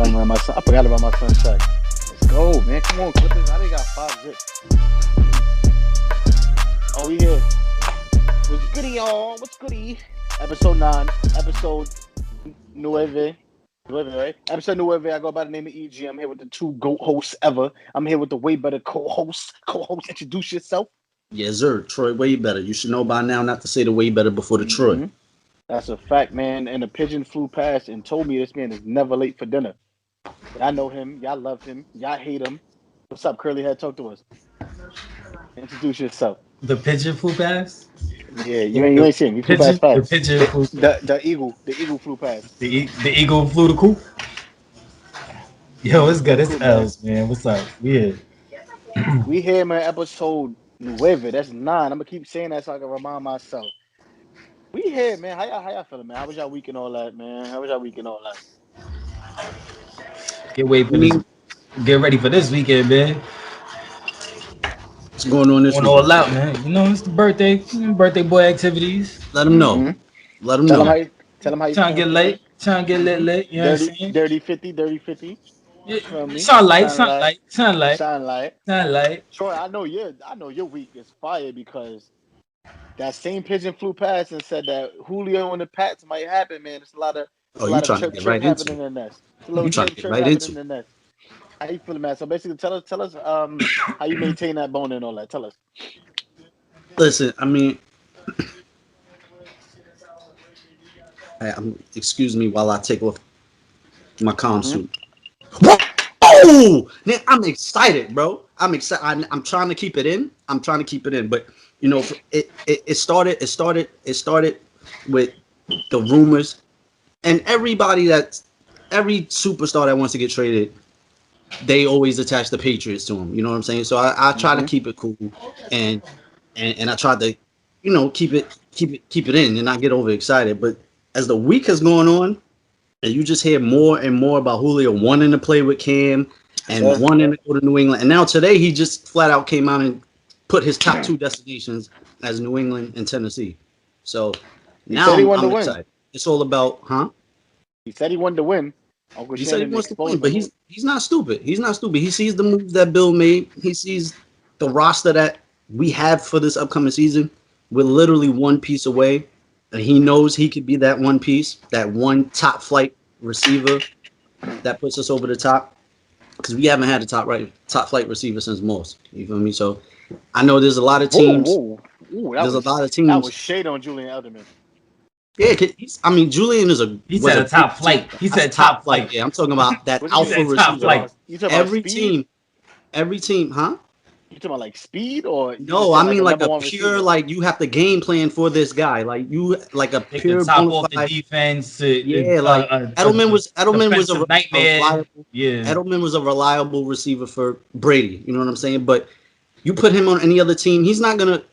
man, my son. I forgot about my son's check. Let's go, man. Come on, Clippers. I already got 5 zips. Oh, we here. What's goody, y'all? What's goody? Episode 9. Episode Nueve. Nueve, right? Episode Nueve. I go by the name of EG. I'm here with the 2 GOAT hosts ever. I'm here with the way better co-host. Co-host, introduce yourself. Yes, sir. Troy, way better. You should know by now not to say the way better before the Troy. That's a fact, man. And the pigeon flew past and told me this man is never late for dinner. I know him. Y'all love him. Y'all hate him. What's up, Curly Head? Talk to us. Introduce yourself. The pigeon flew past? Yeah, you ain't seen him. He flew past. The pigeon flew past. The eagle flew past. The eagle flew the coop? Yo, it's good. It's L's, man. What's up? Yeah. We here, man. Episode 9. That's 9. I'm gonna keep saying that so I can remind myself. We here, man. How y'all feeling, man? How was y'all week and all that, man? Get ready for this weekend, man. What's going on this week? All out, man. You know, it's the birthday boy activities. Let them know. Mm-hmm. Let them know. Tell them how you trying to get late. Trying to get lit. You know what I'm saying? Dirty 50. Yeah. Sunlight. Troy, I know your week is fire because that same pigeon flew past and said that Julio and the Pats might happen, man. It's a lot of chirp happening in the nest. It's a little chirp happening in the nest. How you feeling, man? So basically, tell us how you maintain that bone and all that. Tell us. Listen, I mean, excuse me while I take off my comm suit. Oh, man, I'm excited, bro. I'm excited. I'm trying to keep it in. But you know, it started with the rumors, and every superstar that wants to get traded, they always attach the Patriots to them. You know what I'm saying? So I try to keep it cool, and I try to, you know, keep it in and not get overexcited. But as the week has gone on, and you just hear more and more about Julio wanting to play with Cam and wanting to go to New England, and now today he just flat out came out and put his top 2 destinations as New England and Tennessee. So now I'm excited. It's all about, He said he wanted to win. He said he wants to win, but he's not stupid. He sees the moves that Bill made. He sees the roster that we have for this upcoming season. We're literally one piece away, and he knows he could be that one piece, that one top flight receiver that puts us over the top. Because we haven't had a top flight receiver since Morse. You feel me? So I know there's a lot of teams. There's a lot of teams. That was shade on Julian Edelman. Yeah, Julian is He said a top flight. He said top flight. Yeah, I'm talking about that alpha receiver. Every team, huh? You talking about like speed or no? I mean like a pure receiver? Like you have the game plan for this guy. Like you like a pure top off the defense. Edelman was a nightmare. Edelman was a reliable receiver for Brady. You know what I'm saying? But you put him on any other team, he can't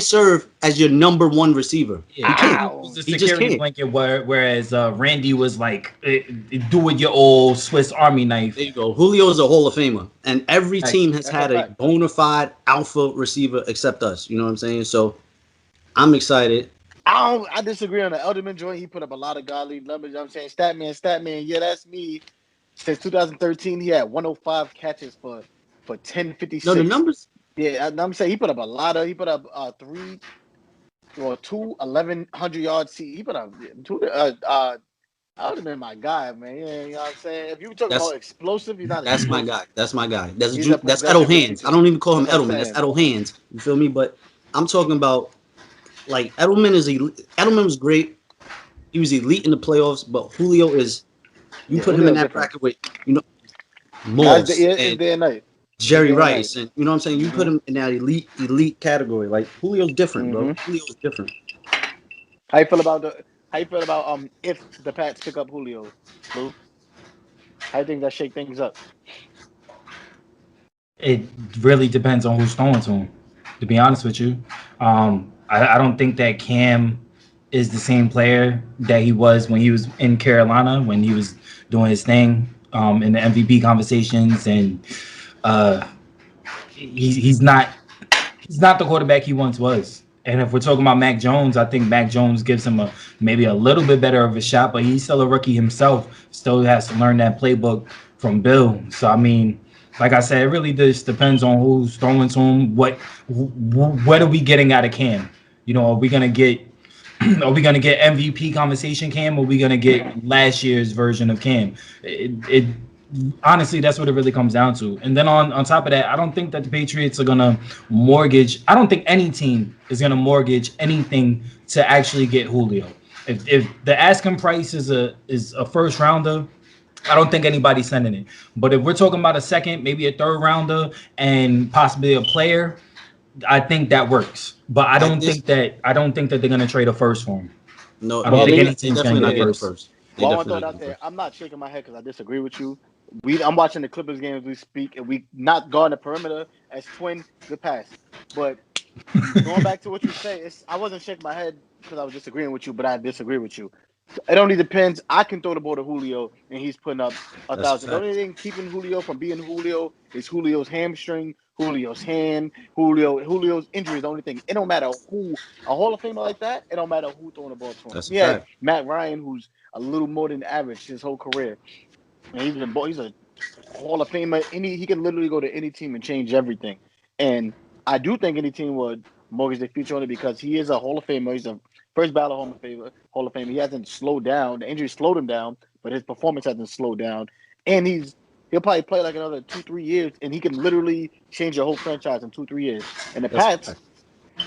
serve as your number 1 receiver. Yeah, he can't. The security blanket, whereas Randy was like, do it your old Swiss Army knife. There you go. Julio is a Hall of Famer, and every team has had a bona fide alpha receiver except us. You know what I'm saying? So I'm excited. I disagree on the Edelman joint. He put up a lot of godly numbers. I'm saying Statman. Yeah, that's me. Since 2013, he had 105 catches for 1056. No, the numbers. Yeah, I'm saying he put up 2 1,100 yards. He put up 2. I would have been my guy, man. Yeah, you know what I'm saying. If you talking about explosive, he's not. That's my guy. That's Edel Hands. I don't even call him Edelman. That's Edel Hands. You feel me? But I'm talking about like Edelman is elite. Edelman was great. He was elite in the playoffs, but Julio is. You put him in that bracket with Morse and Jerry Rice, and you know what I'm saying. You put him in that elite category. Like Julio's different, bro. Julio's different. How you feel about if the Pats pick up Julio, Lou? How do you think that shake things up? It really depends on who's throwing to him. To be honest with you, I don't think that Cam is the same player that he was when he was in Carolina, when he was doing his thing in the MVP conversations, and he's not the quarterback he once was. And if we're talking about Mac Jones, I think Mac Jones gives him maybe a little bit better of a shot, but he's still a rookie himself. Still has to learn that playbook from Bill. So I mean, like I said, it really just depends on who's throwing to him. What are we getting out of Cam? You know, are we gonna get MVP conversation Cam, or are we gonna get last year's version of Cam? It honestly, that's what it really comes down to. And then on top of that, I don't think that the Patriots are gonna mortgage. I don't think any team is gonna mortgage anything to actually get Julio. If the asking price is a first rounder, I don't think anybody's sending it. But if we're talking about a second, maybe a third rounder, and possibly a player, I think that works. But I don't think that they're gonna trade a first for him. No, I don't think any team's gonna get a first. Well, I want to throw it out there. I'm not shaking my head because I disagree with you. I'm watching the Clippers game as we speak, and we not guarding the perimeter as twin good pass. But going back to what you say, I wasn't shaking my head because I was disagreeing with you, but I disagree with you. It only depends. I can throw the ball to Julio, and he's putting up 1,000. The only thing keeping Julio from being Julio is Julio's hamstring, Julio's hand, Julio's injury is the only thing. It don't matter who, a Hall of Famer like that, it don't matter who throwing the ball to him. That's yeah, Matt Ryan, who's a little more than average his whole career. And he's a Hall of Famer. He can literally go to any team and change everything. And I do think any team would mortgage their future on it because he is a Hall of Famer. He's a first ballot Hall of Fame. He hasn't slowed down. The injury slowed him down, but his performance hasn't slowed down. And he'll probably play like another 2-3 years, and he can literally change your whole franchise in 2-3 years. And the Pats,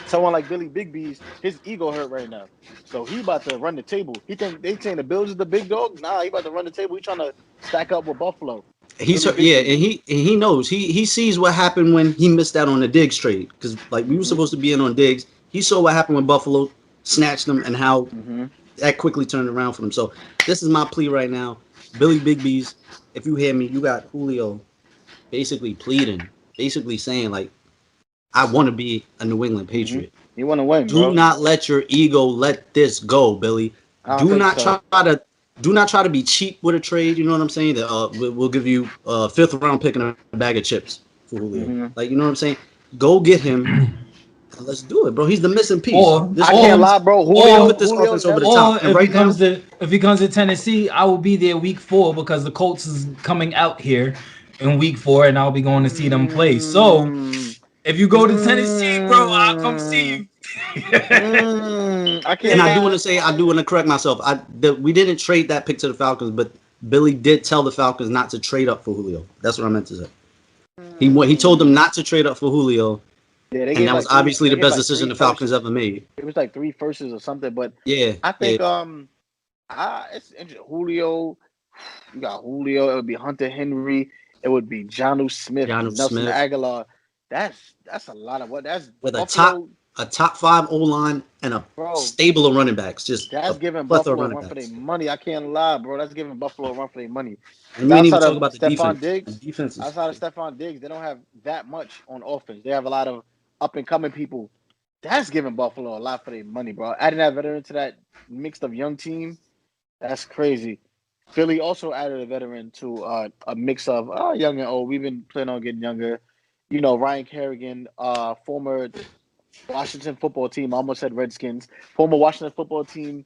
someone like Billy Bigby's, his ego hurt right now. So he about to run the table. He think they saying the Bills is the big dog. Nah, he about to run the table. He trying to stack up with Buffalo. He's and he knows. He sees what happened when he missed out on the Diggs trade because like we were supposed to be in on Diggs. He saw what happened when Buffalo snatched them and how that quickly turned around for them. So this is my plea right now. Billy Bigby's, if you hear me, you got Julio basically pleading, basically saying like, I want to be a New England Patriot. You want to win, bro. Do not let your ego let this go, Billy. Do not try to be cheap with a trade. You know what I'm saying? That we'll give you a 5th round pick and a bag of chips for Julio. Like, you know what I'm saying? Go get him. Let's do it, bro. He's the missing piece. I can't lie, bro. Julio put this offense over the top. And if he comes to Tennessee, I will be there week 4 because the Colts is coming out here in week 4, and I'll be going to see them play. So if you go to Tennessee, bro, I'll come see you. I do want to correct myself. We didn't trade that pick to the Falcons, but Billy did tell the Falcons not to trade up for Julio. That's what I meant to say. He told them not to trade up for Julio. Yeah, and that was obviously the best decision the Falcons ever made. It was like 3 firsts or something, but yeah, I think it's interesting. Julio, you got Julio. It would be Hunter Henry. It would be Jonnu Smith, Nelson Aguilar. That's a lot of what. That's with Buffalo, a top 5 O-line and a stable of running backs. That's giving Buffalo a run for their money. I can't lie, bro. That's giving Buffalo a run for their money. And we didn't even talk about the defense. Outside of Stephon Diggs, they don't have that much on offense. They have a lot of up-and-coming people. That's giving Buffalo a lot for their money, bro. Adding that veteran to that mixed of young team, that's crazy. Philly also added a veteran to a mix of young and old. We've been planning on getting younger. You know, Ryan Kerrigan, former Washington football team. I almost said Redskins. Former Washington football team,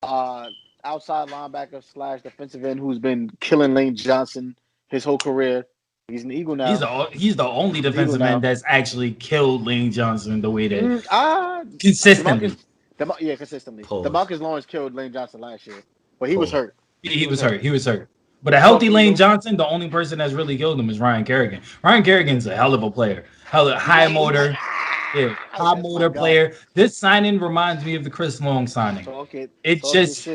outside linebacker / defensive end who's been killing Lane Johnson his whole career. He's an Eagle now. He's the only defensive man that's actually killed Lane Johnson the way that consistently. Consistently. DeMarcus Lawrence killed Lane Johnson last year, but he was hurt. He was hurt. But a healthy Lane Johnson, the only person that's really killed him is Ryan Kerrigan. Ryan Kerrigan's a hell of a player. High motor player. This signing reminds me of the Chris Long signing. It's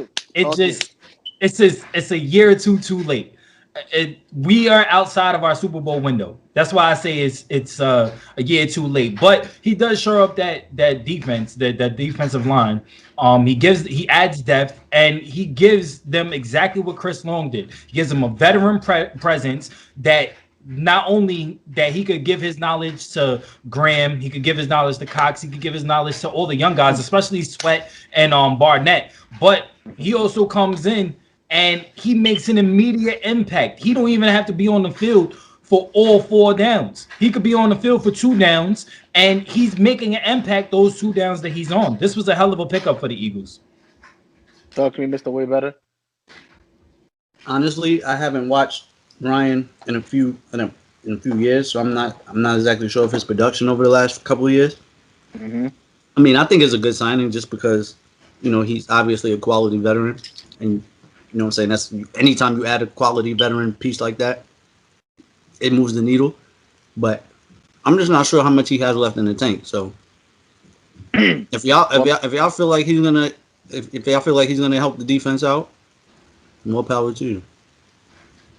a year or two too late. We are outside of our Super Bowl window. That's why I say it's a year too late. But he does show up that defense, that defensive line. He adds depth, and he gives them exactly what Chris Long did. He gives them a veteran presence that not only that he could give his knowledge to Graham, he could give his knowledge to Cox, he could give his knowledge to all the young guys, especially Sweat and Barnett. But he also comes in and he makes an immediate impact. He don't even have to be on the field for all 4 downs. He could be on the field for 2 downs, and he's making an impact those 2 downs that he's on. This was a hell of a pickup for the Eagles. Talk to me, Mr. Way Better. Honestly, I haven't watched Ryan in a few years, so I'm not exactly sure of his production over the last couple of years. Mm-hmm. I mean, I think it's a good signing just because, he's obviously a quality veteran, and you know what I'm saying. That's anytime you add a quality veteran piece like that, it moves the needle. But I'm just not sure how much he has left in the tank. So if y'all feel like he's gonna help the defense out, more power to you.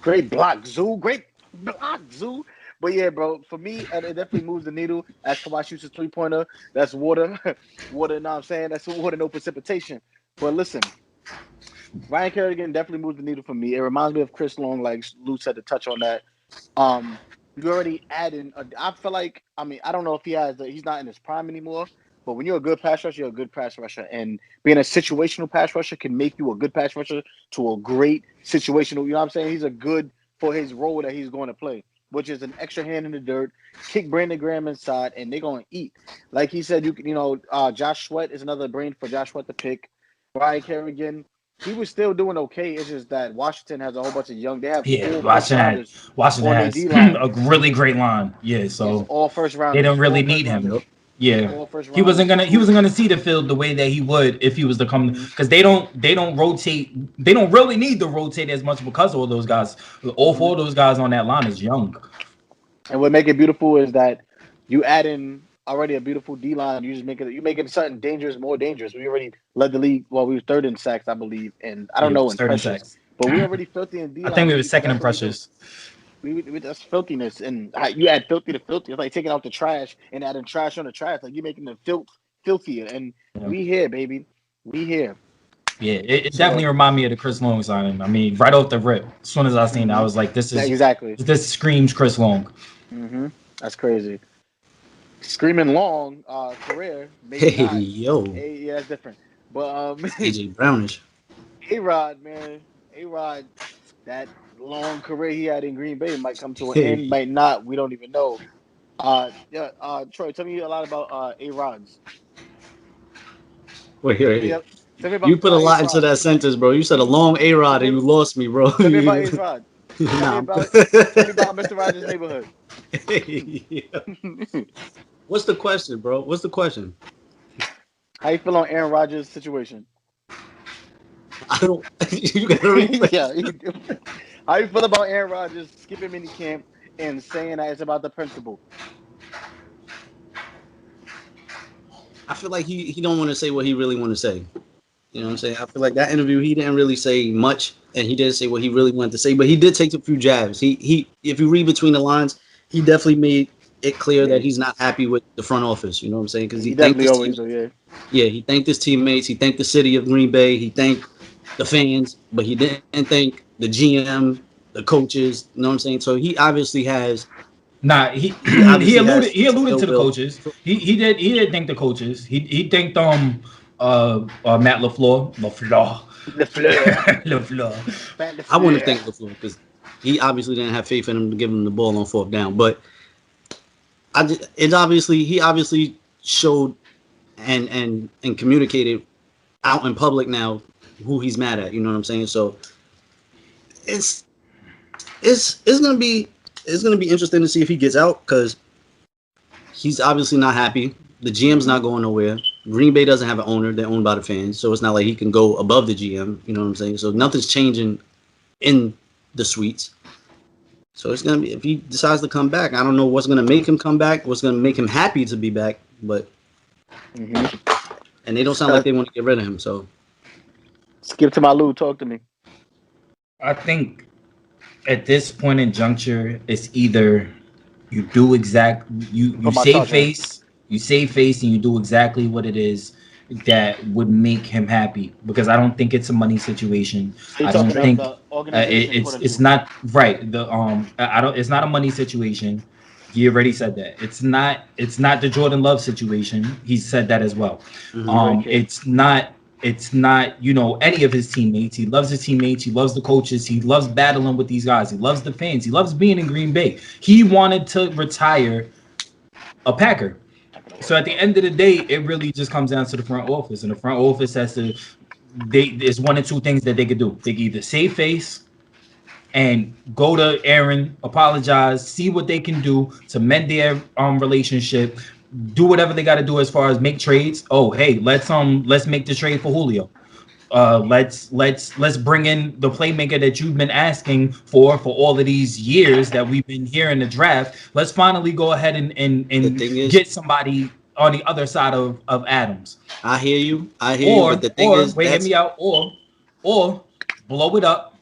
Great block, Zoo. Great block, Zoo. But yeah, bro, for me, it definitely moves the needle. As Kawhi shoots a 3-pointer, that's water. Water, you know what I'm saying? That's water, no precipitation. But listen, Ryan Kerrigan definitely moves the needle for me. It reminds me of Chris Long, like Lou said to touch on that. You already adding. I feel like, I don't know if he's not in his prime anymore. But when you're a good pass rusher, you're a good pass rusher. And being a situational pass rusher can make you a good pass rusher to a great situational. You know what I'm saying? He's a good for his role that he's going to play, which is an extra hand in the dirt, kick Brandon Graham inside, and they're going to eat. Like he said, Josh Sweat is another brain for Josh Sweat to pick. Ryan Kerrigan, he was still doing okay. It's just that Washington has a whole bunch of young. They have Washington has a really great line. Yeah, so it's all first round. They don't really need him. Yeah, he wasn't gonna see the field the way that he would if he was to come, because they don't rotate. They don't really need to rotate as much because of all those guys. All 4 of those guys on that line is young. And what make it beautiful is that you add in already a beautiful D line. You making something dangerous more dangerous. We already led the league. Well, we were 3rd in sacks, I believe, and I don't know in pressures, but we already filthy in D line. I think we were 2nd in pressures. We that's filthiness, and you add filthy to filthy. It's like taking out the trash and adding trash on the trash. Like you're making them filthier. And we here, baby, we here. Yeah, it definitely reminded me of the Chris Long signing. I mean, right off the rip, as soon as I seen it, I was like, this screams Chris Long. Mm-hmm. That's crazy. Screaming Long career. Maybe hey, not. Yo. Yeah, that's different. But AJ Brownish. A-Rod, man. A-Rod, that long career he had in Green Bay might come to an end, might not. We don't even know. Troy, tell me a lot about A-Rods. Wait. You put a lot into that sentence, bro. You said a long A-Rod and you lost me, bro. Tell me about A-Rod. Tell me about Mr. Rogers' neighborhood. What's the question, bro? What's the question? How you feel on Aaron Rodgers' situation? I don't. You gotta read. Yeah. How you feel about Aaron Rodgers skipping minicamp and saying that it's about the principal? I feel like he don't want to say what he really want to say. You know what I'm saying? I feel like that interview he didn't really say much, and he didn't say what he really wanted to say. But he did take a few jabs. He if you read between the lines, he definitely made it clear that he's not happy with the front office. You know what I'm saying? Because he thanked his teammates. Yeah, he thanked his teammates. He thanked the city of Green Bay. He thanked the fans, but he didn't thank the GM, the coaches. You know what I'm saying? So he obviously has. Nah, he alluded to the coaches. He did thank the coaches. He thanked Matt LaFleur. I wouldn't thank LaFleur because he obviously didn't have faith in him to give him the ball on 4th down. But he obviously showed and communicated out in public now who he's mad at. You know what I'm saying? So it's gonna be interesting to see if he gets out because he's obviously not happy. The GM's not going nowhere. Green Bay doesn't have an owner; they're owned by the fans, so it's not like he can go above the GM. You know what I'm saying? So nothing's changing in the suites. So it's gonna be if he decides to come back. I don't know what's gonna make him come back. What's gonna make him happy to be back? But and they don't sound like they want to get rid of him. So skip to my Lou. Talk to me. I think at this point in juncture, it's either you do you save face, and you do exactly what it is that would make him happy. Because I don't think it's a money situation. I don't think it's not right. It's not a money situation. He already said that. It's not the Jordan Love situation. He said that as well. It's not It's not, any of his teammates. He loves his teammates. He loves the coaches. He loves battling with these guys. He loves the fans. He loves being in Green Bay. He wanted to retire a Packer. So at the end of the day, it really just comes down to the front office, and the front office has to. There's one or two things that they could do. They can either save face and go to Aaron, apologize, see what they can do to mend their relationship, do whatever they got to do as far as make trades. Oh, hey, let's make the trade for Julio. Let's bring in the playmaker that you've been asking for all of these years that we've been here in the draft. Let's finally go ahead and get somebody on the other side of Adams. I hear you. But the thing is, hear me out. Or blow it up.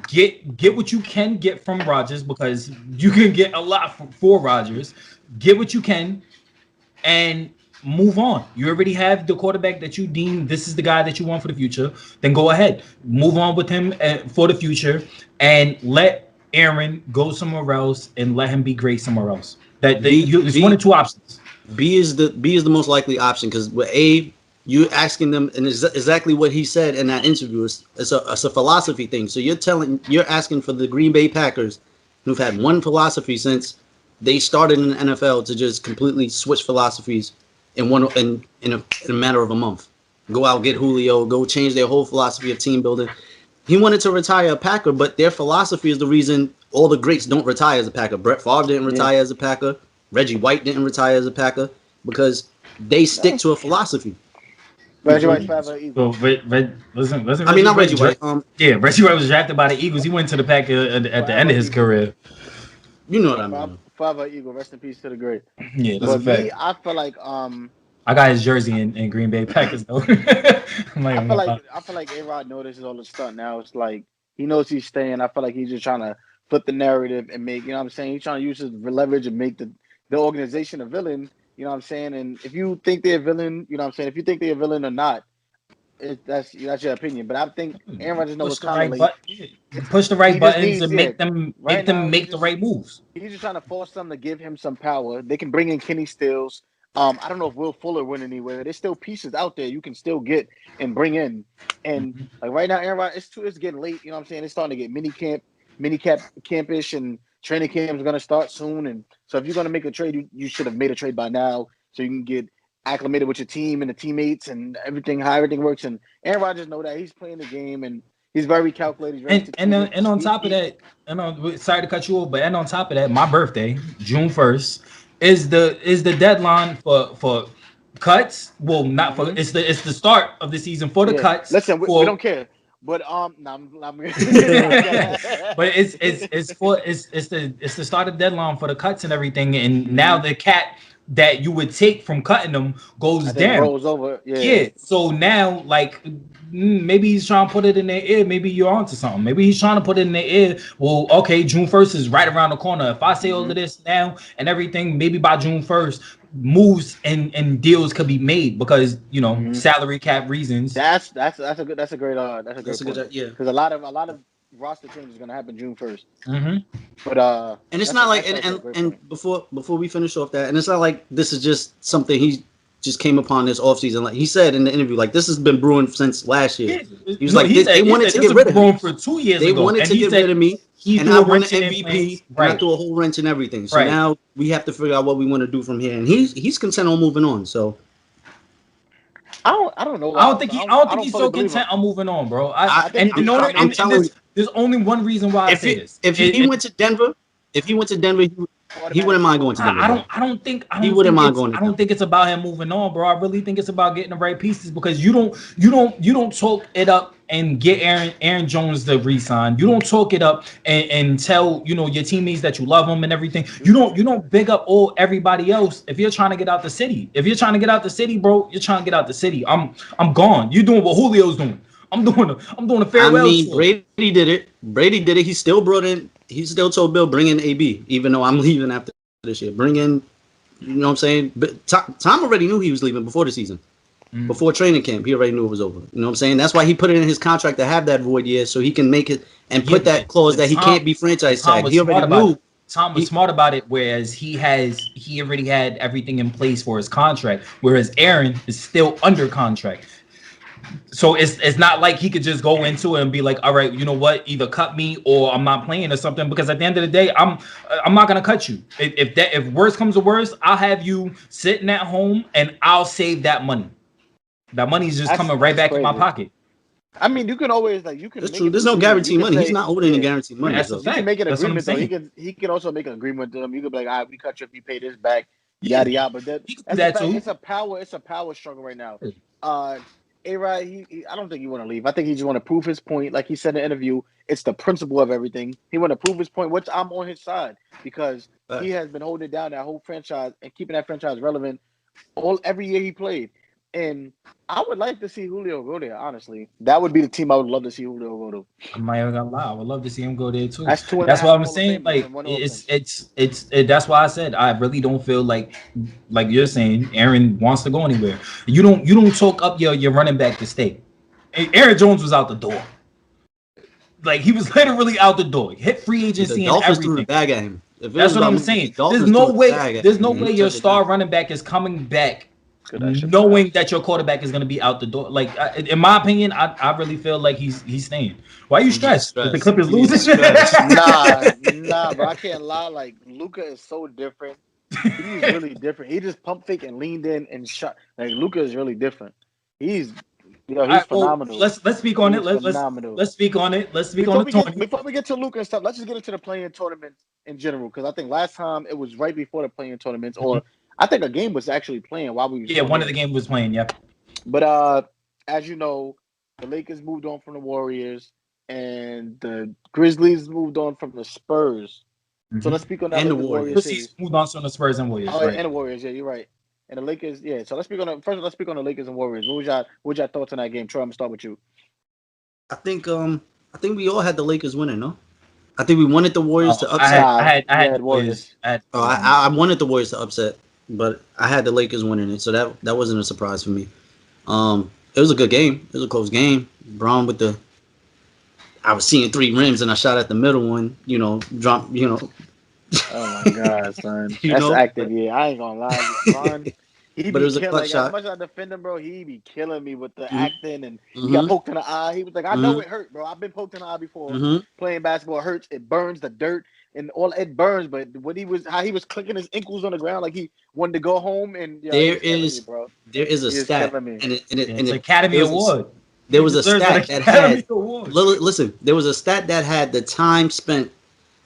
Get what you can get from Rodgers, because you can get a lot for Rodgers. Get what you can and move on. You already have the quarterback that you deem this is the guy that you want for the future. Then go ahead, move on with him for the future, and let Aaron go somewhere else and let him be great somewhere else. There's one or two options. B is the most likely option, because with A, you're asking them, and it's exactly what he said in that interview. It's a philosophy thing. So you're asking for the Green Bay Packers, who've had one philosophy since they started in the NFL, to just completely switch philosophies in a matter of a month. Go out, get Julio, go change their whole philosophy of team building. He wanted to retire a Packer, but their philosophy is the reason all the greats don't retire as a Packer. Brett Favre didn't retire as a Packer. Reggie White didn't retire as a Packer, because they stick to a philosophy. Reggie White's forever Eagle. Listen. I mean, not Reggie White. Reggie White was drafted by the Eagles. He went to the Packers at the end of his career. You know what I mean. Forever Eagle. Rest in peace to the great. Yeah, that's a fact. I feel like I got his jersey in Green Bay Packers though. I feel like A-Rod notices all the stuff now. It's like he knows he's staying. I feel like he's just trying to flip the narrative and make, what I'm saying? He's trying to use his leverage and make the organization a villain. You know what I'm saying? And if you think they're a villain, you know what I'm saying? If you think they're a villain or not, that's your opinion. But I think Aaron Rodgers knows what's kind of late. Push the right buttons and make them make the right moves. He's just trying to force them to give him some power. They can bring in Kenny Stills. I don't know if Will Fuller went anywhere. There's still pieces out there you can still get and bring in. And like right now, Aaron Rodgers, it's getting late. You know what I'm saying? It's starting to get mini campish, and training camp is going to start soon. And so if you're going to make a trade, you should have made a trade by now, so you can get acclimated with your team and the teammates and everything, how everything works. And Aaron Rodgers know that he's playing the game, and he's very calculated. And on top of that, sorry to cut you off, but on top of that, my birthday, June 1st, is the deadline for cuts. Well, not for it's the start of the season for the cuts. Listen, we don't care. But but it's the start of deadline for the cuts and everything, and now the cat that you would take from cutting them goes down. Rolls over. Yeah. So now, like, maybe he's trying to put it in their ear. Maybe you're onto something. Maybe he's trying to put it in their ear. Well, okay, June 1st is right around the corner. If I say all of this now and everything, maybe by June 1st, moves and deals could be made, because salary cap reasons. That's a great point. Yeah, because a lot of roster changes is going to happen June 1st. But and it's not like and before we finish off that, and it's not like this is just something he just came upon this offseason. Like he said in the interview, like this has been brewing since last year. He was they wanted to get rid of me for 2 years. They wanted to get rid of me, and I won an MVP, and I threw a whole wrench and everything. So now we have to figure out what we want to do from here. And he's content on moving on. So I don't know. I don't think he's so content on moving on, bro. There's only one reason why I say this. If he went to Denver, he wouldn't mind going to Denver. I don't think it's about him moving on, bro. I really think it's about getting the right pieces, because you don't talk it up and get Aaron Jones to re-sign. You don't talk it up and tell your teammates that you love them and everything. You don't big up everybody else if you're trying to get out the city. If you're trying to get out the city, bro, you're trying to get out the city. I'm gone. You're doing what Julio's doing. I'm doing a farewell. I mean, Brady did it. He still told Bill, bring in AB, even though I'm leaving after this year. Bring in, you know what I'm saying? But Tom already knew he was leaving before the season. Before training camp, he already knew it was over. You know what I'm saying? That's why he put it in his contract to have that void year, so he can make it and put that clause that he can't be franchise tagged. He already knew Tom was smart about it, whereas he already had everything in place for his contract, whereas Aaron is still under contract. So it's not like he could just go into it and be like, all right, you know what, either cut me or I'm not playing or something. Because at the end of the day, I'm not gonna cut you. If worst comes to worst, I'll have you sitting at home and I'll save that money. That money is just coming right back in my pocket. I mean, you can always you can. That's make true. There's no guaranteed money. He's not holding any guaranteed money. That's a fact. You can make an agreement though. He can also make an agreement with them. You can be like, all right, we cut you if you pay this back. Yada yada. But it's a power struggle right now. A-Rod, I don't think he want to leave. I think he just want to prove his point. Like he said in the interview, it's the principle of everything. He want to prove his point, which I'm on his side because he has been holding down that whole franchise and keeping that franchise relevant every year he played. And I would like to see Julio go there, honestly. That would be the team I would love to see Julio go to. I'm not even gonna lie. I would love to see him go there too. That's what I'm saying. Like it's that's why I said I really don't feel like you're saying Aaron wants to go anywhere. You don't talk up your running back to stay. Aaron Jones was out the door. Like he was literally out the door. Hit free agency and everything. Threw the bag at him. That's what I'm saying. There's no way your star running back is coming back knowing that your quarterback is going to be out the door. Like in my opinion, I really feel like he's staying. Why are you stressed? The Clippers losing? Nah, bro. I can't lie. Like Luka is so different. He's really different. He just pump fake and leaned in and shot. Like Luka is really different. He's phenomenal. Let's speak on it. Let's speak on it. Let's speak on the tournament. Before we get to Luka and stuff, let's just get into the play-in tournament in general because I think last time it was right before the play-in tournaments or. I think a game was actually playing while we were one of the games was playing, yeah. But as you know, the Lakers moved on from the Warriors and the Grizzlies moved on from the Spurs. Mm-hmm. So let's speak on that. And the Warriors. Moved on from the Spurs and Warriors. Oh, right. And the Warriors, yeah, you're right. And the Lakers, yeah. So let's speak on the Lakers and Warriors. What was your thoughts on that game? Troy, I'm gonna start with you. I think we all had the Lakers winning, no? I think we wanted the Warriors to upset. I had Warriors. I wanted the Warriors to upset. But I had the Lakers winning it, so that wasn't a surprise for me. It was a good game. It was a close game. Brown I was seeing 3 rims and I shot at the middle one. Drop. Oh my God, son, that's active. Yeah, I ain't gonna lie, Brown. But it was a clutch shot. As much as I defend him, bro, he be killing me with the acting and he got poked in the eye. He was like, I know it hurt, bro. I've been poked in the eye before. Playing basketball hurts. It burns the dirt and all it burns. But how he was clicking his ankles on the ground like he wanted to go home. And there is a stat, and it's Academy Award. There was a stat that had. Listen, there was a stat that had the time spent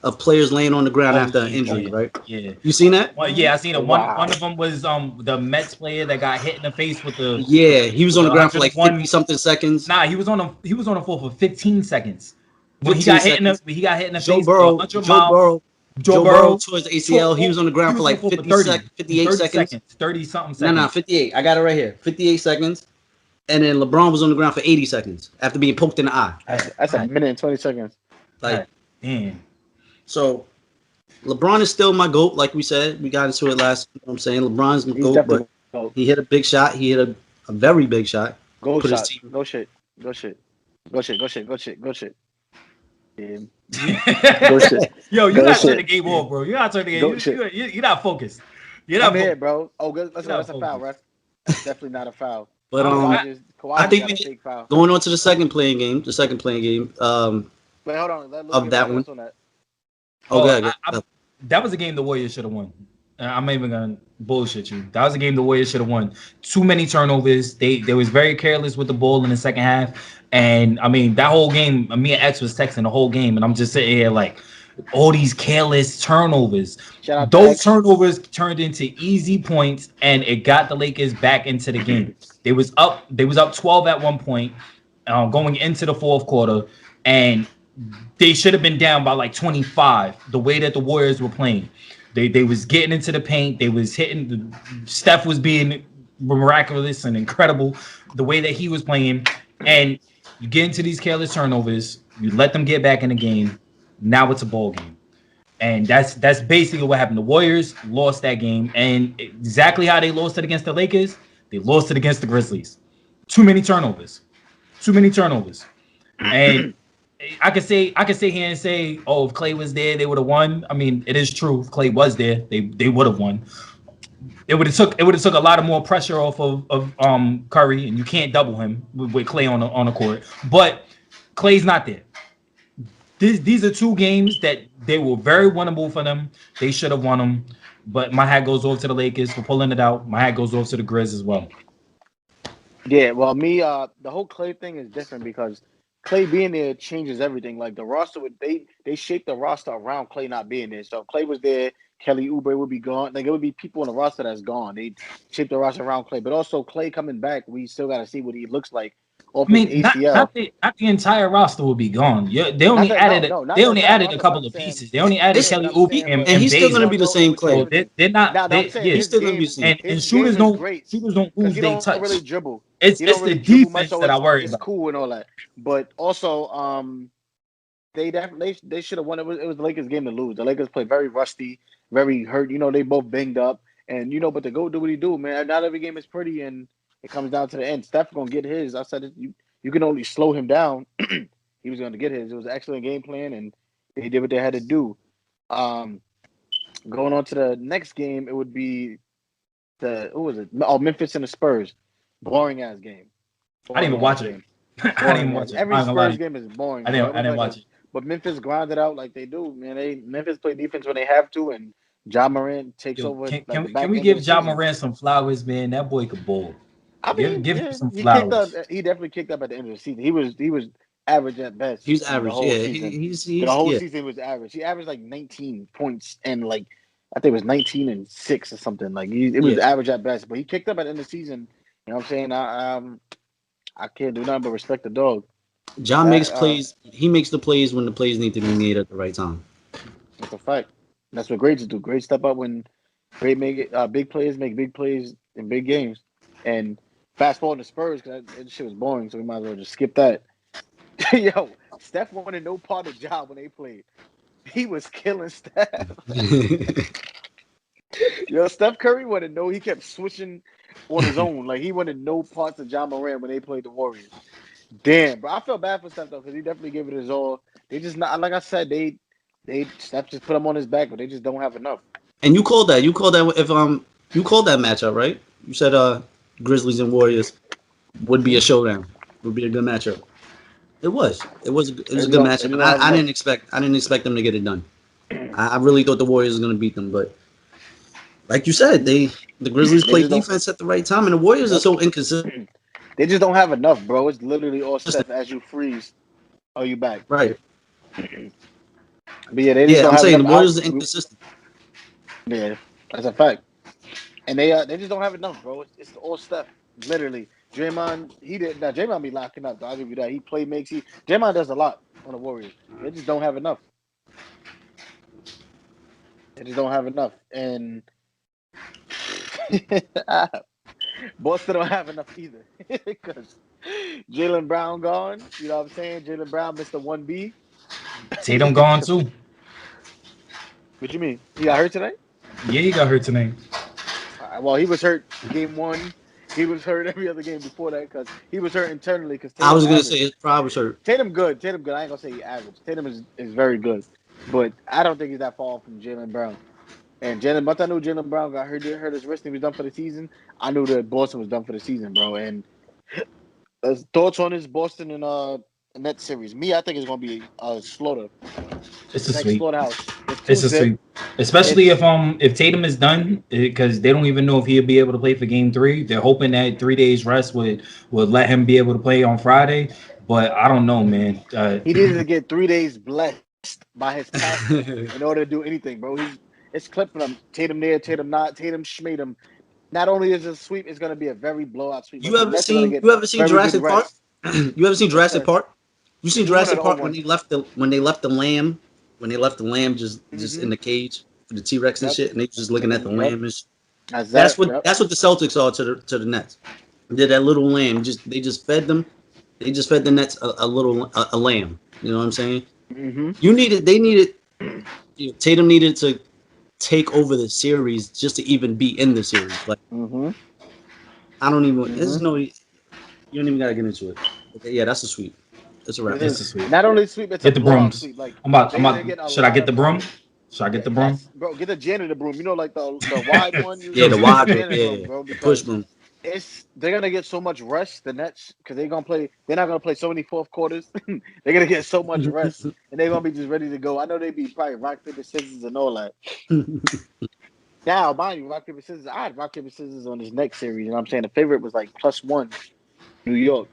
of players laying on the ground after an injury, right? Yeah. You seen that? Well, yeah, I seen it. One of them was the Mets player that got hit in the face with the. Yeah, he was on the ground for like 50-something seconds. Nah, he was on the floor for 15 seconds. When he got hit in the face. Joe Burrow towards the ACL. He was on the ground for like 58 seconds. 30-something seconds. No, 58. I got it right here. 58 seconds. And then LeBron was on the ground for 80 seconds after being poked in the eye. That's a minute and 20 seconds. Like, damn. So, LeBron is still my GOAT, like we said. We got into it last. You know what I'm saying LeBron's my GOAT, but he hit a big shot. He hit a very big shot. Go shit. Yeah. Go shit. Go shit. Yo, you gotta turn the game off, bro. You gotta turn the game. You're not focused. You're not here, bro. Oh, good. That's a foul, ref. Definitely not a foul. But I think going on to the second playing game. Wait, hold on. Of that one. On that. That was a game the Warriors should have won. I'm not even gonna bullshit you. That was a game the Warriors should have won. Too many turnovers. They was very careless with the ball in the second half. And I mean that whole game, me and X was texting the whole game, and I'm just sitting here like all these careless turnovers. Those turnovers turned into easy points, and it got the Lakers back into the game. They was up 12 at one point, going into the fourth quarter, and they should have been down by like 25. The way that the Warriors were playing, they was getting into the paint. They was hitting. Steph was being miraculous and incredible. The way that he was playing, and you get into these careless turnovers. You let them get back in the game. Now it's a ball game, and that's basically what happened. The Warriors lost that game, and exactly how they lost it against the Lakers, they lost it against the Grizzlies. Too many turnovers, and I could sit here and say, oh, if Clay was there, they would have won. I mean, it is true. If Clay was there, they would have won. It would have took a lot of more pressure off of Curry, and you can't double him with Clay on the court. But Clay's not there. These are two games that they were very winnable for them. They should have won them. But my hat goes off to the Lakers for pulling it out. My hat goes off to the Grizz as well. Yeah, well, the whole Clay thing is different because Clay being there changes everything. Like the roster they shaped the roster around Clay not being there. So if Clay was there, Kelly Oubre would be gone. Like it would be people on the roster that's gone. They shaped the roster around Clay, but also Clay coming back, we still got to see what he looks like off his ACL. Not the entire roster will be gone. Yeah, they only added a couple of pieces. They only added Kelly Oubre and he's still going to be the same Clay. So they're not. He's still going to be same. And shooters don't move. They touch. Really dribble. It's the defense that I worry about. It's cool and all that, but also they should have won. It was the Lakers' game to lose. The Lakers played very rusty, very hurt. They both banged up, and but to go do what he do, man. Not every game is pretty, and it comes down to the end. Steph gonna get his. I said you can only slow him down. He was gonna get his. It was an excellent game plan, and they did what they had to do. Going on to the next game, it would be Memphis and the Spurs. Boring ass game. I didn't even watch it. I didn't even watch it. Every Spurs game is boring. I didn't watch it. But Memphis grinded out like they do, man. Memphis play defense when they have to, and Ja Morant takes over. Can we give Ja Morant some flowers, man? That boy could bowl. I mean, give him some flowers. He definitely kicked up at the end of the season. He was average at best. He was average. The whole season was average. He averaged like 19 points and like I think it was 19 and 6 or something. Like it was average at best. But he kicked up at the end of the season. You know what I'm saying? I can't do nothing but respect the dog. John makes plays. He makes the plays when the plays need to be made at the right time. That's a fact. That's what greats do. Greats step up when big players make big plays in big games. And fast forward to Spurs because that shit was boring, so we might as well just skip that. Yo, Steph wanted no part of Ja when they played. He was killing Steph. Yo, Steph Curry wanted no. He kept switching on his own. Like he wanted no parts of Ja Morant when they played the Warriors. Damn, bro. I feel bad for Steph though because he definitely gave it his all. They just not like I said. They Steph just put him on his back, but they just don't have enough. And you called that. You called that you called that matchup, right? You said Grizzlies and Warriors would be a showdown. Would be a good matchup. It was. It was a good matchup. I didn't expect them to get it done. I really thought the Warriors were going to beat them, but like you said, the Grizzlies play defense at the right time, and the Warriors are so inconsistent. They just don't have enough, bro. It's literally all Steph as you freeze. Are you back? Right. But yeah, they just don't I'm have saying enough the Warriors are inconsistent. Yeah, that's a fact. And they just don't have enough, bro. It's all Steph. Literally. Draymond, he did. Now, Draymond be locking up, though. I'll give you that. He makes. Draymond does a lot on the Warriors. They just don't have enough. They just don't have enough. And Boston don't have enough either. Because Jaylen Brown gone. You know what I'm saying? Jaylen Brown missed the 1B. Tatum gone, too. What you mean? He got hurt tonight? Yeah, he got hurt tonight. Well, he was hurt game 1. He was hurt every other game before that because he was hurt internally. Because I was going to say his pride was hurt. Tatum good. I ain't going to say he average. Tatum is very good. But I don't think he's that far from Jaylen Brown. And once I knew Jaylen Brown got hurt his wrist and he was done for the season, I knew that Boston was done for the season, bro. And thoughts on this Boston and Nets series? I think it's going to be a slaughter. It's a sweep. Slaughterhouse. It's a sweep. Especially if Tatum is done, because they don't even know if he'll be able to play for Game 3. They're hoping that 3 days rest would let him be able to play on Friday. But I don't know, man. He needed to get 3 days blessed by his pastor in order to do anything, bro. It's clipping him. Tatum there, Tatum not. Tatum schmade him. Not only is it a sweep, it's going to be a very blowout sweep. You ever seen Jurassic Park? You ever seen Jurassic Park? You seen Jurassic Park when they left the lamb just in the cage for the T-Rex and shit, and they just looking at the lamb and shit. That's what the Celtics are to the Nets. They did that little lamb. They just fed them. They just fed the Nets a lamb. You know what I'm saying? Mm-hmm. Tatum needed to take over the series just to even be in the series. Like, I don't even. There's no. You don't even gotta get into it. Okay, yeah, that's a sweep. It's a wrap. It's a sweep. Not only sweep, it's get a the brooms. Sweep. Like Should I get the broom? Should I get the broom? Bro, get the janitor broom. You know, like the wide one. The wide broom. Broom, bro, the push broom. They're gonna get so much rest. The Nets, because they're not gonna play so many fourth quarters. They're gonna get so much rest, and they're gonna be just ready to go. I know they'd be probably rock paper scissors and all that. Now, mind you, rock paper scissors. I had rock paper scissors on this next series, and I'm saying the favorite was like +1, New York.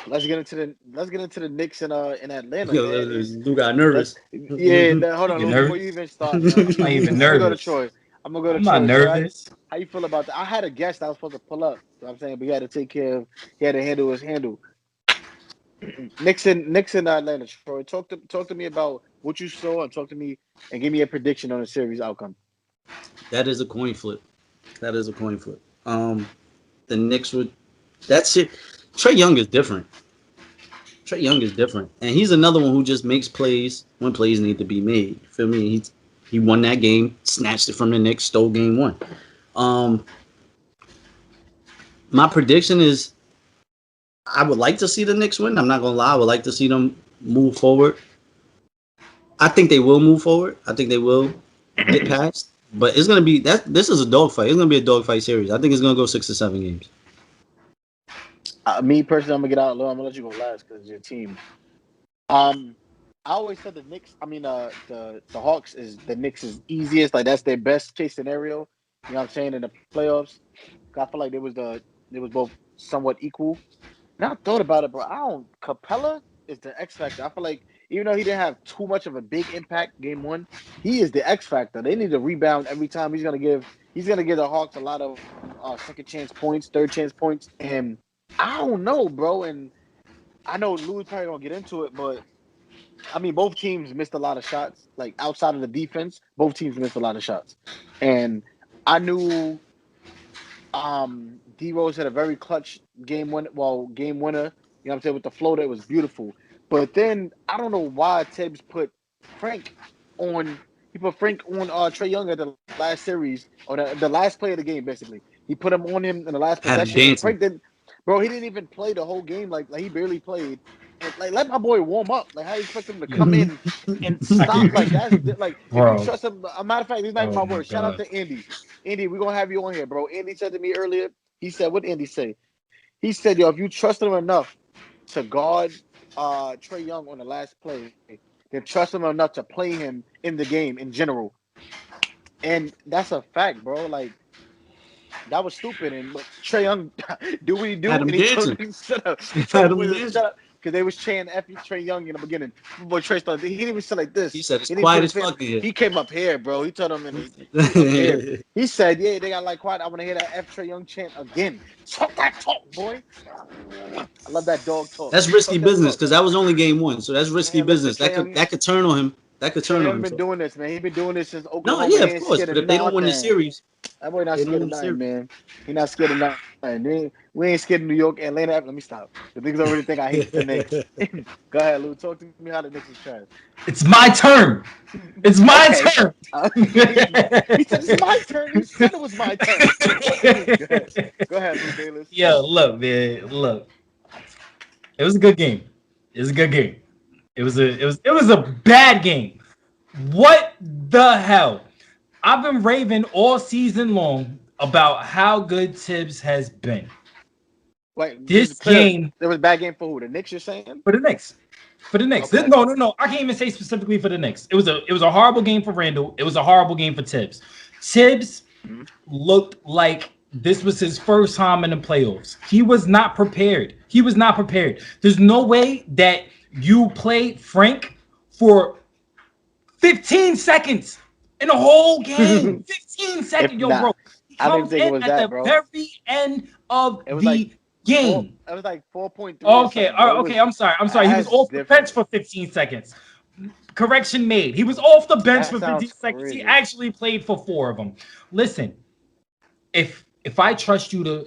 Let's get into the Knicks in Atlanta. You got nervous. Hold on. Before you even start, I'm not even nervous. I'm gonna go to I'm Troy. not nervous. How you feel about that? I had a guest I was supposed to pull up. You know what I'm saying, but he had to take care of. He had to handle his handle. Knicks in Atlanta. Troy, talk to me about what you saw and talk to me and give me a prediction on the series outcome. That is a coin flip. The Knicks would. That's it. Trae Young is different. And he's another one who just makes plays when plays need to be made. You feel me? He won that game, snatched it from the Knicks, stole game 1. My prediction is I would like to see the Knicks win. I'm not going to lie. I would like to see them move forward. I think they will move forward. I think they will get past. But it's going to be that. This is a dogfight. It's going to be a dogfight series. I think it's going to go 6 to 7 games. Me personally, I'm gonna get out low. I'm gonna let you go last because it's your team. I always said the Knicks. I mean, the Hawks is the Knicks is easiest. Like that's their best case scenario. You know what I'm saying in the playoffs. I feel like they was both somewhat equal. Now I thought about it, bro. Capella is the X factor. I feel like even though he didn't have too much of a big impact game 1, he is the X factor. They need to rebound every time. He's gonna give the Hawks a lot of second chance points, third chance points, and I don't know, bro. And I know Louis probably gonna get into it, but I mean, both teams missed a lot of shots. Like outside of the defense, both teams missed a lot of shots. And I knew D Rose had a very clutch game winner. You know what I'm saying, with the floater, it was beautiful. But then I don't know why Tibbs put Frank on. He put Frank on Trae Young at the last series or the last play of the game. Basically, he put him on him in the last possession. Frank didn't. Bro, he didn't even play the whole game. Like he barely played. And, like, let my boy warm up. Like, how you expect him to come in and stop? Like, that's like, bro. If you trust him. A matter of fact, he's not even my word. Shout out to Andy. Andy, we're gonna have you on here, bro. Andy said to me earlier. He said, "What did Andy say?" He said, "Yo, if you trust him enough to guard Trae Young on the last play, then trust him enough to play him in the game in general." And that's a fact, bro. Like. That was stupid, and Trae Young do what he do, and he told him shut up. Because they was chanting F Trae Young in the beginning. But Trae started, he didn't even say like this. He said it's quiet as fuck here. He came up here, bro. He told him, he said, "Yeah, they got like quiet. I want to hear that F Trae Young chant again. Talk that talk, boy." I love that dog talk. That's risky business because that was only game 1, so that's risky business. That could turn on him. That could turn on him. He's been doing this, man. He's been doing this since Oklahoma. No, yeah, of course. But if they don't win the series, that boy not scared of nothing, man. He not scared of nothing. We ain't scared of New York, Atlanta. Let me stop. The niggas already think I hate the Knicks. Go ahead, Lou. Talk to me how the Knicks is trash. It's my turn. It's my turn. He said it's my turn. He said it was my turn. Go ahead, Lou Bayless. Yo, look, man. Look. It was a good game. It was a bad game. What the hell? I've been raving all season long about how good Tibbs has been. Wait, this game. There was a bad game for who? The Knicks, you're saying? For the Knicks. Okay. No. I can't even say specifically for the Knicks. It was a horrible game for Randall. It was a horrible game for Tibbs. Tibbs looked like this was his first time in the playoffs. He was not prepared. There's no way that you played Frank for 15 seconds in the whole game. 15 seconds, bro. He comes in at the very end of the game. It was like 4.3. Okay, I'm sorry. He was off the bench for 15 seconds. Correction made. He was off the bench for 15 seconds. Crazy. He actually played for 4 of them. Listen, if I trust you to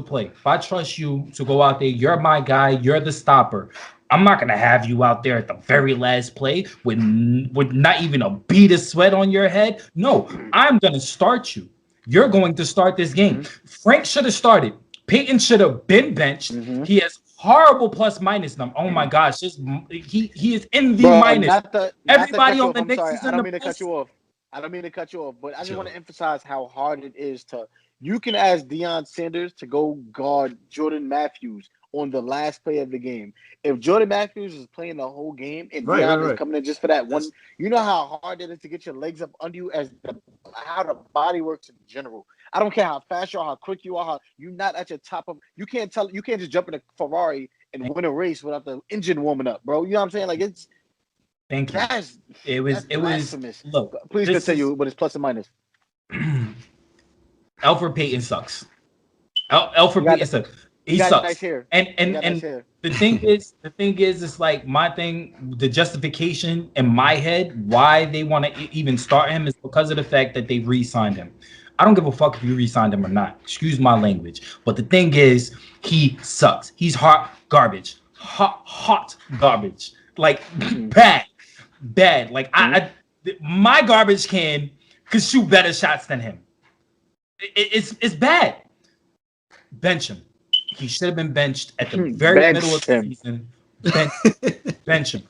play, if I trust you to go out there, you're my guy, you're the stopper. I'm not gonna have you out there at the very last play with not even a bead of sweat on your head. No, I'm gonna start you. You're going to start this game. Frank should have started. Peyton should have been benched. He has horrible plus minus number. Oh my gosh, he is in the Bro, minus. not to Everybody cut you on off. the I'm Knicks sorry. is I in don't the mean to cut plus. you off. I don't mean to cut you off, but I just want to Sure. emphasize how hard it is to. You can ask Deion Sanders to go guard Jordan Matthews on the last play of the game. If Jordan Matthews is playing the whole game and Deion is coming in just for that one, you know how hard it is to get your legs up under you as how the body works in general. I don't care how fast you are, how quick you are, how you're not at your top of. You can't just jump in a Ferrari and win a race without the engine warming up, bro. You know what I'm saying? Like it's. Thank you. That's It was blasphemous. look. Please continue with his plus and minus. Alfred Payton sucks. Alfred Payton sucks. He sucks. Nice hair. And the thing is, it's like my thing. The justification in my head why they want to even start him is because of the fact that they re-signed him. I don't give a fuck if you re-signed him or not. Excuse my language. But the thing is, he sucks. He's hot garbage. Hot garbage. Like bad. Like my garbage can could shoot better shots than him. It's bad. Bench him. He should have been benched at the very middle of the season. Bench him.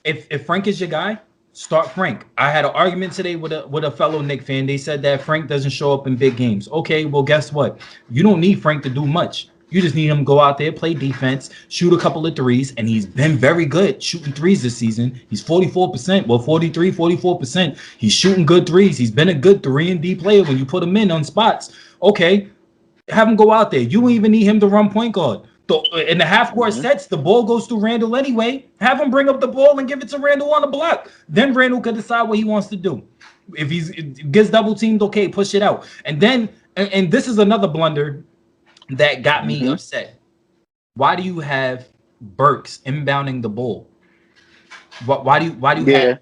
If Frank is your guy, start Frank. I had an argument today with a fellow Knicks fan. They said that Frank doesn't show up in big games. Okay, well, guess what? You don't need Frank to do much. You just need him to go out there, play defense, shoot a couple of threes, and he's been very good shooting threes this season. He's 44%, well, 43, 44%. He's shooting good threes. He's been a good 3-and-D player when you put him in on spots. Okay, have him go out there. You don't even need him to run point guard. In the half-court sets, the ball goes to Randall anyway. Have him bring up the ball and give it to Randall on the block. Then Randall can decide what he wants to do. If he gets double-teamed, okay, push it out. And then, and this is another blunder that got me upset. Why do you have Burks inbounding the ball? Why do you have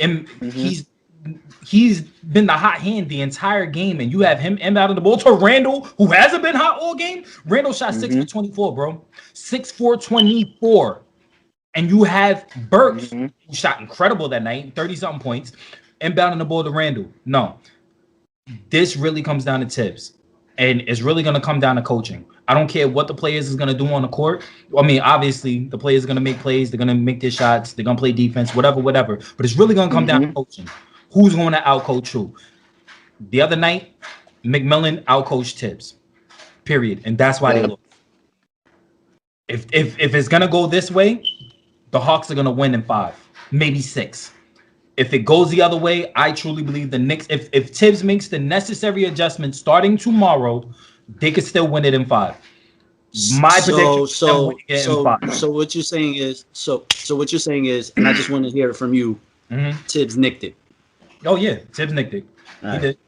him? He's been the hot hand the entire game, and you have him inbounding the ball to Randall, who hasn't been hot all game. Randall shot 6 for 24, bro. 6 for 24. And you have Burks, who shot incredible that night, 30-something points, inbounding the ball to Randall. No. This really comes down to Tibbs. And it's really going to come down to coaching. I don't care what the players is going to do on the court. I mean, obviously, the players are going to make plays. They're going to make their shots. They're going to play defense, whatever. But it's really going to come down to coaching. Who's going to outcoach who? The other night, McMillan outcoached Tibbs. Period. And that's why they lost. If it's going to go this way, the Hawks are going to win in 5, maybe 6. If it goes the other way, I truly believe the Knicks, if Tibbs makes the necessary adjustments starting tomorrow, they could still win it in 5. My prediction. So what you're saying is, and I just want to hear it from you. Tibbs nicked it. Oh yeah, Tibbs nicked it. He did.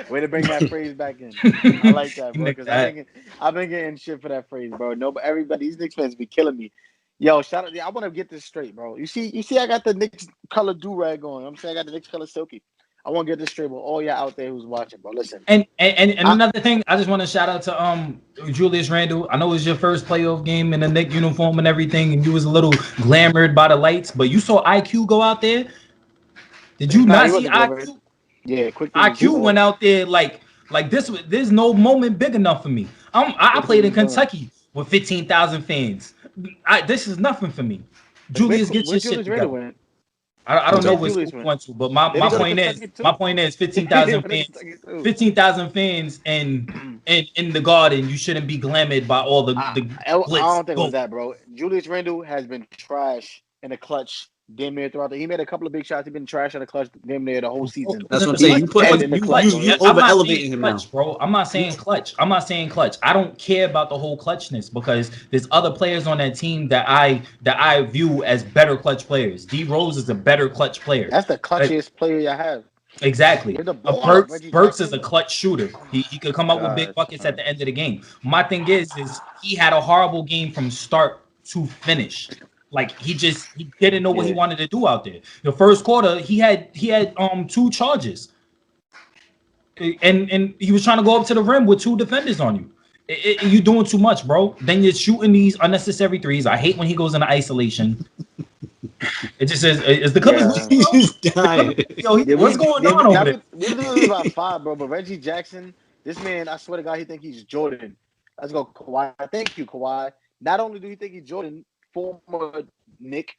Way to bring that phrase back in. I like that, bro. Because I've been getting shit for that phrase, bro. Everybody, these Knicks fans be killing me. Yo, shout out! I want to get this straight, bro. You see, I got the Knicks color do rag on. I'm saying I got the Knicks color silky. I want to get this straight with all y'all out there who's watching, bro. Listen. And another thing, I just want to shout out to Julius Randle. I know it was your first playoff game in the Knicks uniform and everything, and you was a little glamored by the lights, but you saw IQ go out there. Did you not see IQ? Yeah, quick. IQ went out there like this. There's no moment big enough for me. I played in Kentucky with 15,000 fans. This is nothing for me. Julius, get your shit together. I don't know what school went to, but my point is 15,000 fans. 15,000 fans in the Garden. You shouldn't be glamored by all the I don't think it was that, bro. Julius Randle has been trash in the clutch. Damn near throughout he made a couple of big shots. He's been trash in the clutch damn near the whole season. That's what I'm saying. You over elevating him now, bro. I'm not saying clutch. I don't care about the whole clutchness because there's other players on that team that I view as better clutch players. D Rose is a better clutch player. That's the clutchiest player you have. Exactly. Burks is a clutch shooter. He could come up with big buckets at the end of the game. My thing is he had a horrible game from start to finish. Like he didn't know what he wanted to do out there. The first quarter, he had 2 charges, and he was trying to go up to the rim with 2 defenders on you. You're doing too much, bro. Then you're shooting these unnecessary threes. I hate when he goes into isolation. It just says, "Is the Clippers?" He's dying. Yo, what's going on over there? We're losing about 5, bro. But Reggie Jackson, this man, I swear to God, he think he's Jordan. Let's go, Kawhi. Thank you, Kawhi. Not only do you think he's Jordan, former Nick,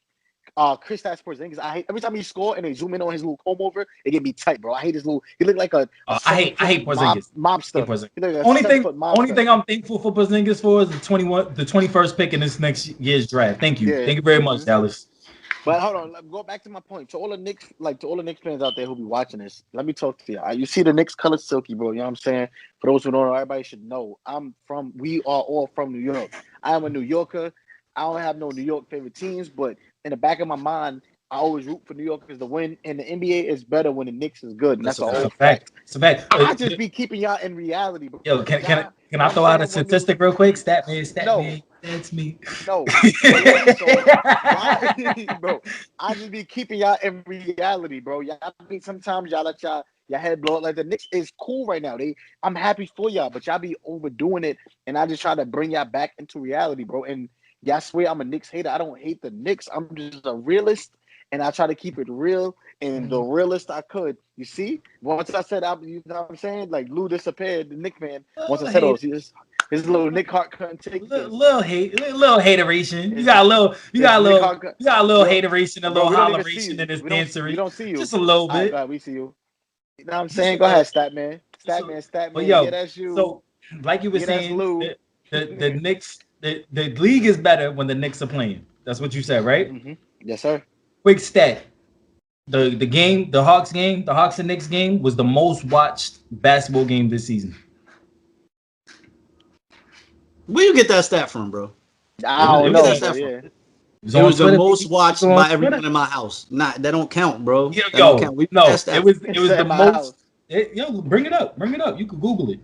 Kristaps Porzingis. I hate every time he score and they zoom in on his little comb over, it get me tight, bro. I hate his little. He look like a I hate Porzingis. Mobster. Porzingis. He look like Only mobster. thing I'm thankful for Porzingis for is the 21st pick in this next year's draft. Thank you. Thank you very much, Dallas. But hold on, go back to my point. To all the Knicks, fans out there who be watching this, let me talk to you. You see the Knicks color silky, bro. You know what I'm saying? For those who don't know, everybody should know. We are all from New York. I am a New Yorker. I don't have no New York favorite teams, but in the back of my mind, I always root for New Yorkers to win. And the NBA is better when the Knicks is good. And that's a whole fact. It's a fact. I just be keeping y'all in reality, bro. Yo, can I throw out a statistic real quick? Stat me. That's me. No. Bro, I just be keeping y'all in reality, bro. Sometimes y'all let y'all head blow up. Like the Knicks is cool right now. I'm happy for y'all, but y'all be overdoing it, and I just try to bring y'all back into reality, bro. And y'all swear I'm a Knicks hater. I don't hate the Knicks. I'm just a realist, and I try to keep it real and the realest I could. You see, once I said, you know what I'm saying? Like Lou disappeared, the Knicks fan. Once I said, his little Nick Hart couldn't take little hateration. You got a little hateration, a little holleration in this dancery. We don't see you. Just a little bit. Right, we see you. You know what I'm saying? Go ahead, Statman. But yo, that's you. So like you were saying, the Knicks, the league is better when the Knicks are playing. That's what you said, right? Mm-hmm. Yes, sir. Quick stat. The Hawks and Knicks game was the most watched basketball game this season. Where you get that stat from, bro? I don't know. It was the most watched by everyone in my house. That don't count, bro. It was the most. Bring it up. You can Google it.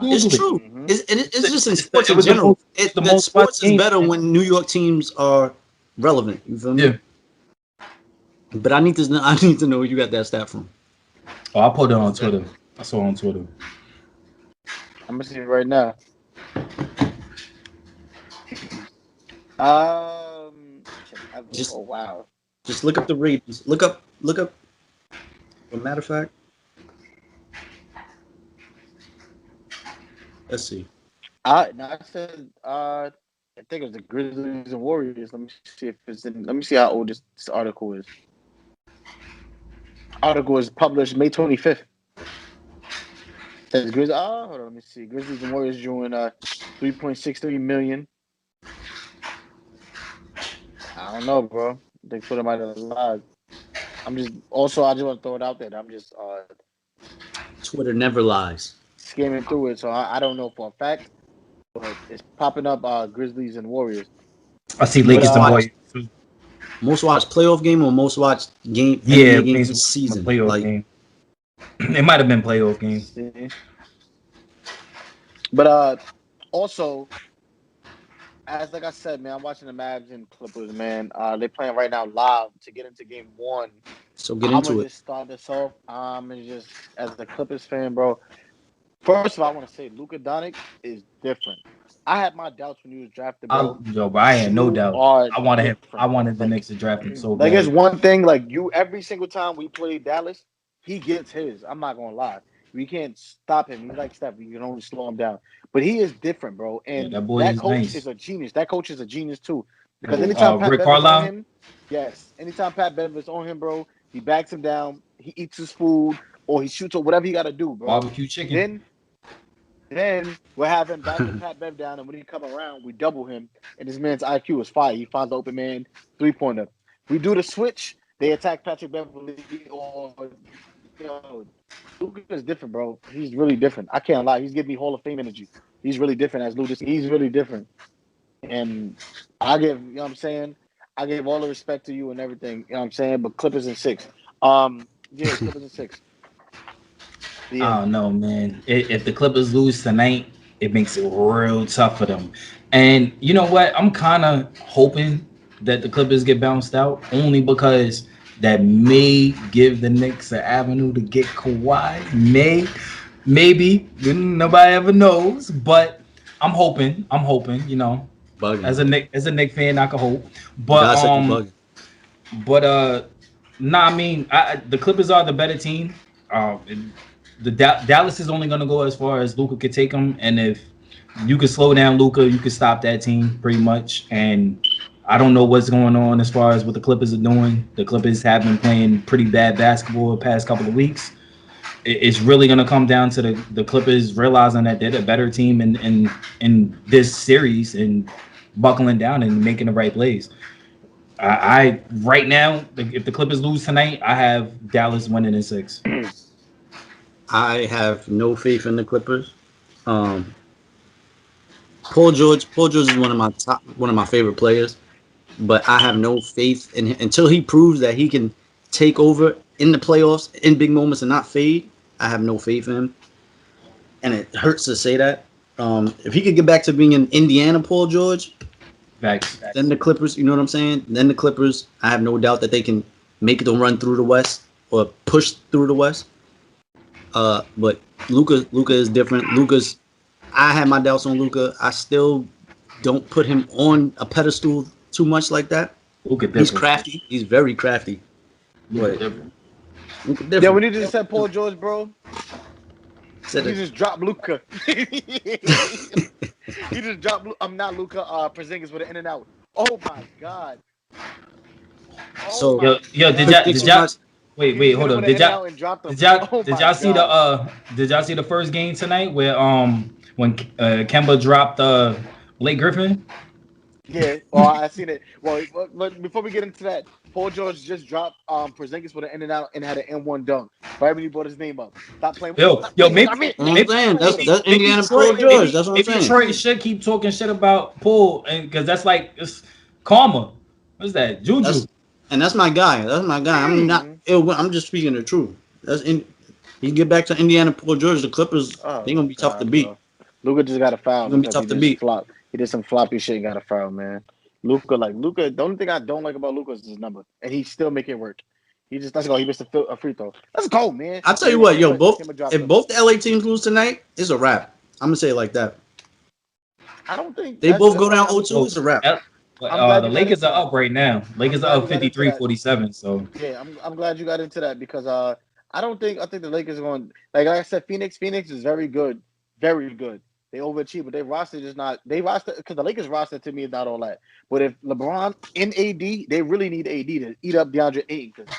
It's true. Mm-hmm. It's just in sports in general. The sports is better when New York teams are relevant. You feel me? Yeah. But I need to know where you got that stat from. Oh, I put it on Twitter. I saw it on Twitter. I'm gonna see it right now. Oh wow! Just look up the ratings. Look up. As a matter of fact, let's see. I said I think it was the Grizzlies and Warriors. Let me see if it's in. Let me see how old this article is. Article was published May 25th. Says Hold on, let me see. Grizzlies and Warriors doing 3.63 million. I don't know, bro. They put them out of the live. I just want to throw it out there. I'm just Twitter never lies. Skimming through it, so I don't know for a fact, but it's popping up Grizzlies and Warriors. I see Lakers and Warriors. Most watched playoff game or most watched game? Yeah, games this season. Playoff game. It might have been playoff games. But also, like I said, man, I'm watching the Mavs and Clippers, man. They're playing right now live to get into game one. So get into it. I'm gonna just start this off. Just as a Clippers fan, bro. First of all, I want to say Luka Doncic is different. I had my doubts when he was drafted, bro. I had no doubt. I wanted the Knicks to draft him so bad. It's one thing, every single time we play Dallas, he gets his. I'm not gonna lie. We can't stop him. He's like Steph. You can only slow him down. But he is different, bro. And that coach is a genius. That coach is a genius too. Because anytime Pat Bever's on him, anytime Pat Bever's on him, bro, he backs him down. He eats his food or he shoots or whatever he got to do, bro. Barbecue chicken. Then we'll have him back to Pat Bev down, and when he come around, we double him, and this man's IQ is fire. He finds the open man, 3-pointer. We do the switch, they attack Patrick Beverly, or Luka is different, bro. He's really different. I can't lie. He's giving me Hall of Fame energy. He's really different as Lucas. He's really different. And I give, you know what I'm saying? I gave all the respect to you and everything, you know what I'm saying? But Clippers in 6. Clippers in 6. I don't know, man. If the Clippers lose tonight, it makes it real tough for them. And you know what? I'm kind of hoping that the Clippers get bounced out, only because that may give the Knicks an avenue to get Kawhi. Maybe. Nobody ever knows. But I'm hoping. You know, bugging. As a Knicks fan, I can hope. But I mean, the Clippers are the better team. The Dallas is only going to go as far as Luka could take them, and if You could slow down Luka. You could stop that team pretty much. And I don't know what's going on as far as what the Clippers are doing. The Clippers have been playing pretty bad basketball the past couple of weeks. It's really going to come down to the Clippers realizing that they're the better team in this series and buckling down and making the right plays. I right now, if the Clippers lose tonight, I have Dallas winning in 6. I have no faith in the Clippers. Um, Paul George is one of my favorite players, but I have no faith in him until he proves that he can take over in the playoffs in big moments and not fade. I have no faith in him, and it hurts to say that. If he could get back to being an Indiana Paul George, Facts. then the Clippers, you know what I'm saying? Then the Clippers, I have no doubt that they can make the run through the West or push through the West. But Luka is different. I had my doubts on Luka. I still don't put him on a pedestal too much like that. He's crafty. He's very crafty. Luka different. Yeah, when you just said Paul George, bro, you just dropped Luka. You just dropped. I'm not Luka. Porzingis with an in and out. Oh my god. So did y'all wait, hold on. Did y'all see the first game tonight where when Kemba dropped Blake Griffin? Yeah, I seen it. Well, before we get into that, Paul George just dropped Porzingis with an in and out and had an N1 dunk. Right when he brought his name up. Stop playing. Maybe that's Indiana Paul George. That's what I'm saying. Detroit should keep talking shit about Paul, and because that's like it's karma. What's that? Juju. That's my guy. I'm just speaking the truth. You get back to Indiana Paul George, the Clippers, they're gonna be tough to beat. Luka just got a foul. Gonna be tough to beat. He did some floppy shit and got a foul, man. Luka, the only thing I don't like about Luka is his number, and he still make it work. He missed a free throw. Let's go, man. I'll tell you what, if both the LA teams lose tonight, it's a wrap. I'm gonna say it like that. I don't think they both go down 0-2. It's a wrap. The Lakers are up right now. Lakers are up 53-47. So yeah, I'm glad you got into that because I think the Lakers are going like I said, Phoenix is very good, very good. They overachieve, but their roster is not. They roster because the Lakers roster to me is not all that. But if LeBron and AD, they really need AD to eat up DeAndre Ayton. Because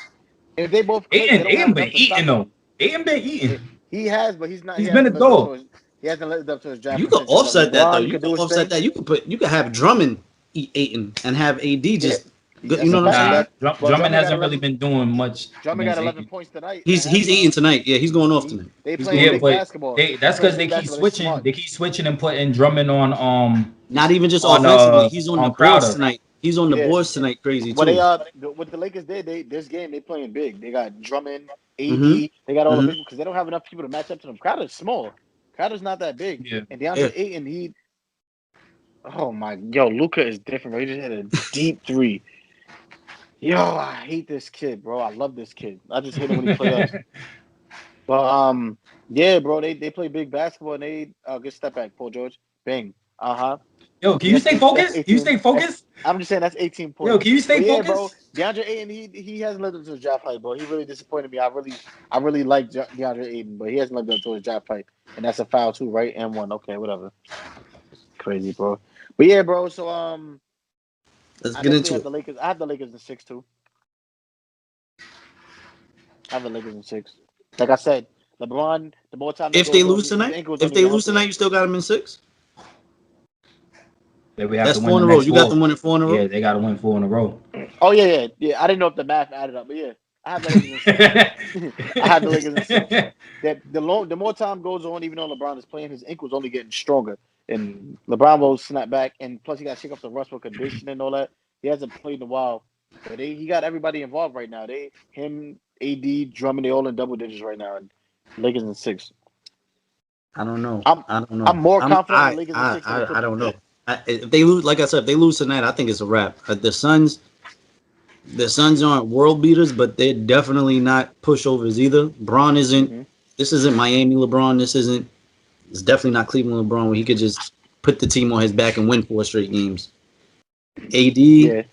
if they both, Ayton been eating though. Ayton been eating. He has, but he's not. He's been a dog. He hasn't lived up to his draft. You could offset that though. You could offset that. You could have Drummond eat Ayton and have AD just. Yeah. You know what I'm saying? Drummond hasn't really been doing much. Drummond got 11 points tonight. He's eating tonight. Yeah, he's going off tonight. They play big basketball. That's because they keep switching. They keep switching and putting Drummond on. Not even just offensively. He's on the boards tonight. He's on the boards tonight. Crazy too. What the Lakers did, this game they playing big. They got Drummond, AD. They got all the big because they don't have enough people to match up to them. Crowder's small. Crowder's not that big. Yeah. And DeAndre Ayton, oh my, Luka is different. Bro. He just hit a deep three. Yo, I hate this kid, bro. I love this kid. I just hate him when he plays us. But yeah, bro, they play big basketball and they good step back, Paul George. Bang. Yo, can you stay focused? Can you stay focused? I'm just saying that's 18 points. Yo, can you stay focused? Bro, DeAndre Ayton, he hasn't lived up to his draft height, bro. He really disappointed me. I really like DeAndre Ayton, but he hasn't lived up to his draft height. And that's a foul too, right? And one. Okay, whatever. Crazy, bro. But yeah, bro, so let's get into it. I have the Lakers in 6 too. I have the Lakers in 6. Like I said, LeBron, the more time if they lose tonight, you still got them in 6? That's 4 in a row. You got them winning 4 in a row? Yeah, they got to win 4 in a row. Oh, yeah. I didn't know if the math added up, but yeah. I have the Lakers in 6. I have the Lakers in 6. The more time goes on, even though LeBron is playing, his ankle's only getting stronger. And LeBron will snap back, and plus he got to shake off the rust for condition and all that. He hasn't played in a while. But he got everybody involved right now. Him, AD, Drummond, they all in double digits right now. And Lakers in 6. I don't know. I'm more confident in the Lakers in 6. I don't know. If they lose, like I said, if they lose tonight, I think it's a wrap. The Suns aren't world beaters, but they're definitely not pushovers either. Braun isn't. Mm-hmm. This isn't Miami LeBron. It's definitely not Cleveland LeBron, where he could just put the team on his back and win 4 straight games. AD, I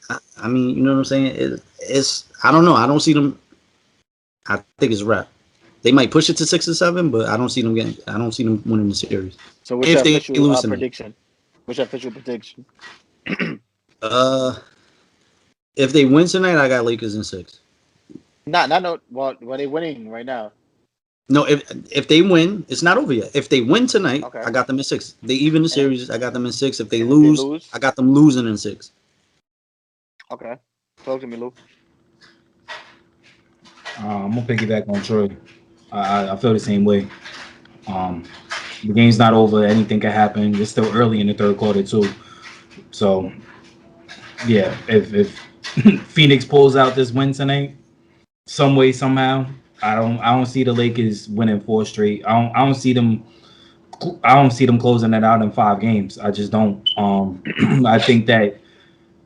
mean, you know what I'm saying? It's I don't know. I don't see them. I think it's a wrap. They might push it to 6 or 7, but I don't see them winning the series. So what's your official prediction? What's your official prediction? If they win tonight, I got Lakers in 6. Well, are they winning right now? No, if they win, it's not over yet. If they win tonight, okay. I got them in 6. They even the series, I got them in 6. If they lose, I got them losing in 6. Okay. Talk to me, Lou. I'm gonna piggyback on Troy. I feel the same way. The game's not over. Anything can happen. It's still early in the third quarter too. So, yeah, if Phoenix pulls out this win tonight, some way somehow, I don't see the Lakers winning 4 straight. I don't see them closing it out in 5 games. I just don't. I think that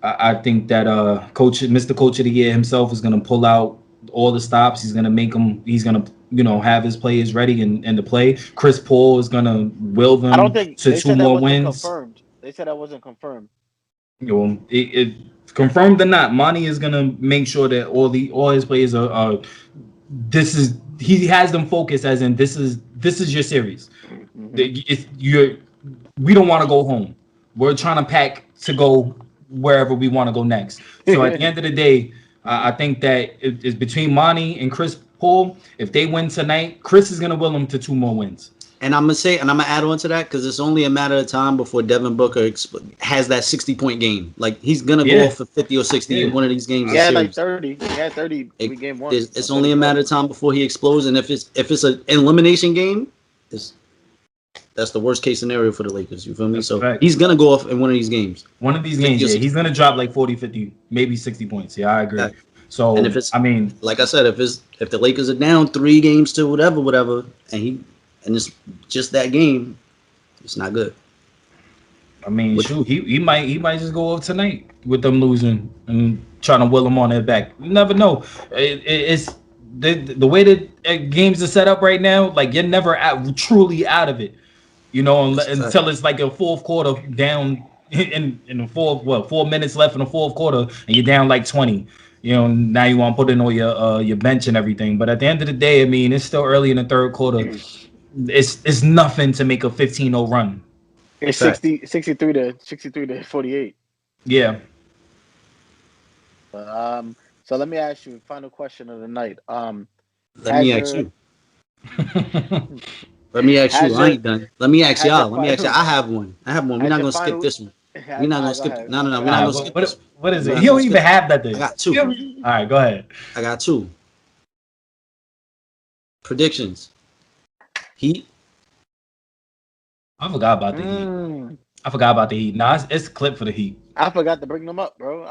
Mr. Coach of the Year himself is gonna pull out all the stops. He's gonna make them. He's gonna have his players ready and to play. Chris Paul is gonna will them. I don't think to they 2 more wins. Confirmed. They said that wasn't confirmed. It confirmed or not, Monty is gonna make sure that all his players are. He has them focused as in this is your series. Mm-hmm. We don't want to go home. We're trying to pack to go wherever we want to go next. So at the end of the day, I think that it's between Monty and Chris Paul. If they win tonight, Chris is gonna will them to 2 more wins. And I'm gonna add on to that because it's only a matter of time before Devin Booker has that 60-point game. Like he's gonna go off for 50 or 60 in one of these games. Yeah, like 30. He had 30 in game 1. It's only a matter of time before he explodes. And if it's an elimination game, that's the worst case scenario for the Lakers. You feel me? That's so he's gonna go off in one of these games. One of these games, he's gonna drop like 40, 50, maybe 60 points. Yeah, I agree. So and if it's, like I said, if the Lakers are down 3 games to whatever, and it's just that game, it's not good. I mean, he might just go off tonight with them losing and trying to will them on their back. You never know. It's the way that games are set up right now. Like you're never truly out of it, until it's like a fourth quarter down in the 4 minutes left in the fourth quarter, and you're down like 20. Now you want to put in all your bench and everything. But at the end of the day, I mean, it's still early in the third quarter. It's nothing to make a 15-0 run. It's 63 to 48. Yeah. So let me ask you final question of the night. Let me ask you. I ain't done. Let me ask y'all. I have one. We're not gonna skip this one. We're not gonna skip it. No. We're not gonna skip this. What is it? You don't even have that thing. I got 2. All right, go ahead. I got 2. Predictions. Heat. I forgot about the Heat. Nah, it's a clip for the Heat. I forgot to bring them up, bro.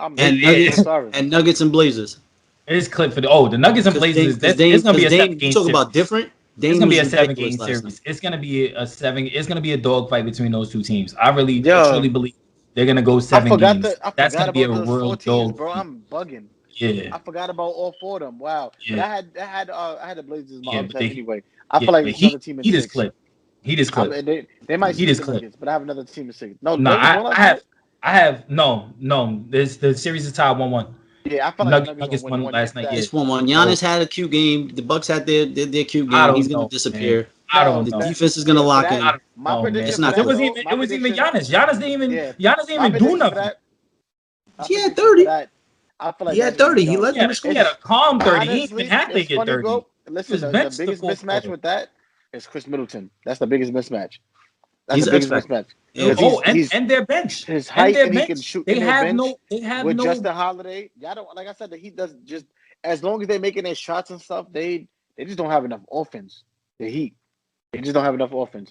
Sorry. And Nuggets and Blazers. It's clip for the Nuggets and Blazers. It's gonna be a 7-game series. Talk about different. It's gonna be a 7-game series. It's gonna be It's gonna be a dogfight between those 2 teams. I truly believe they're gonna go 7 games. That's gonna be a real dog, bro. I'm bugging. Yeah, I forgot about all 4 of them. Wow. Yeah. But I had the Blazers in my upset anyway. I feel like another team in 6. He just clip. They might see the Nuggets, but I have another team in 6. I have no. The series is tied 1-1. Yeah, I feel like Nuggets won last night. It's 1-1. Giannis had a cute game. The Bucks had their cute game. He's gonna disappear. Man. I don't know. The defense is gonna lock in. My prediction. It was even Giannis. Giannis didn't even do nothing. He had 30. I feel like he had 30. He let them score. He had a calm 30. He didn't even have to get 30. Bro. Listen, the biggest mismatch with that is Chris Middleton. That's the biggest mismatch. That's the biggest mismatch. And their bench. His height and he can shoot. They have with Justin Holiday. Y'all don't, like I said, the Heat does just as long as they're making their shots and stuff. They just don't have enough offense. The Heat. They just don't have enough offense.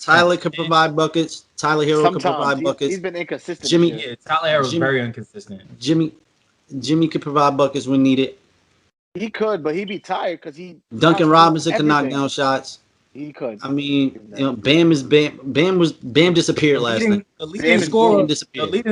Tyler could provide buckets. Tyler Hero could provide buckets. He's been inconsistent. Tyler Hero is very inconsistent. Jimmy could provide buckets when needed. He could, but he'd be tired because Duncan Robinson could knock down shots. He could. I mean, Bam disappeared last night. The leading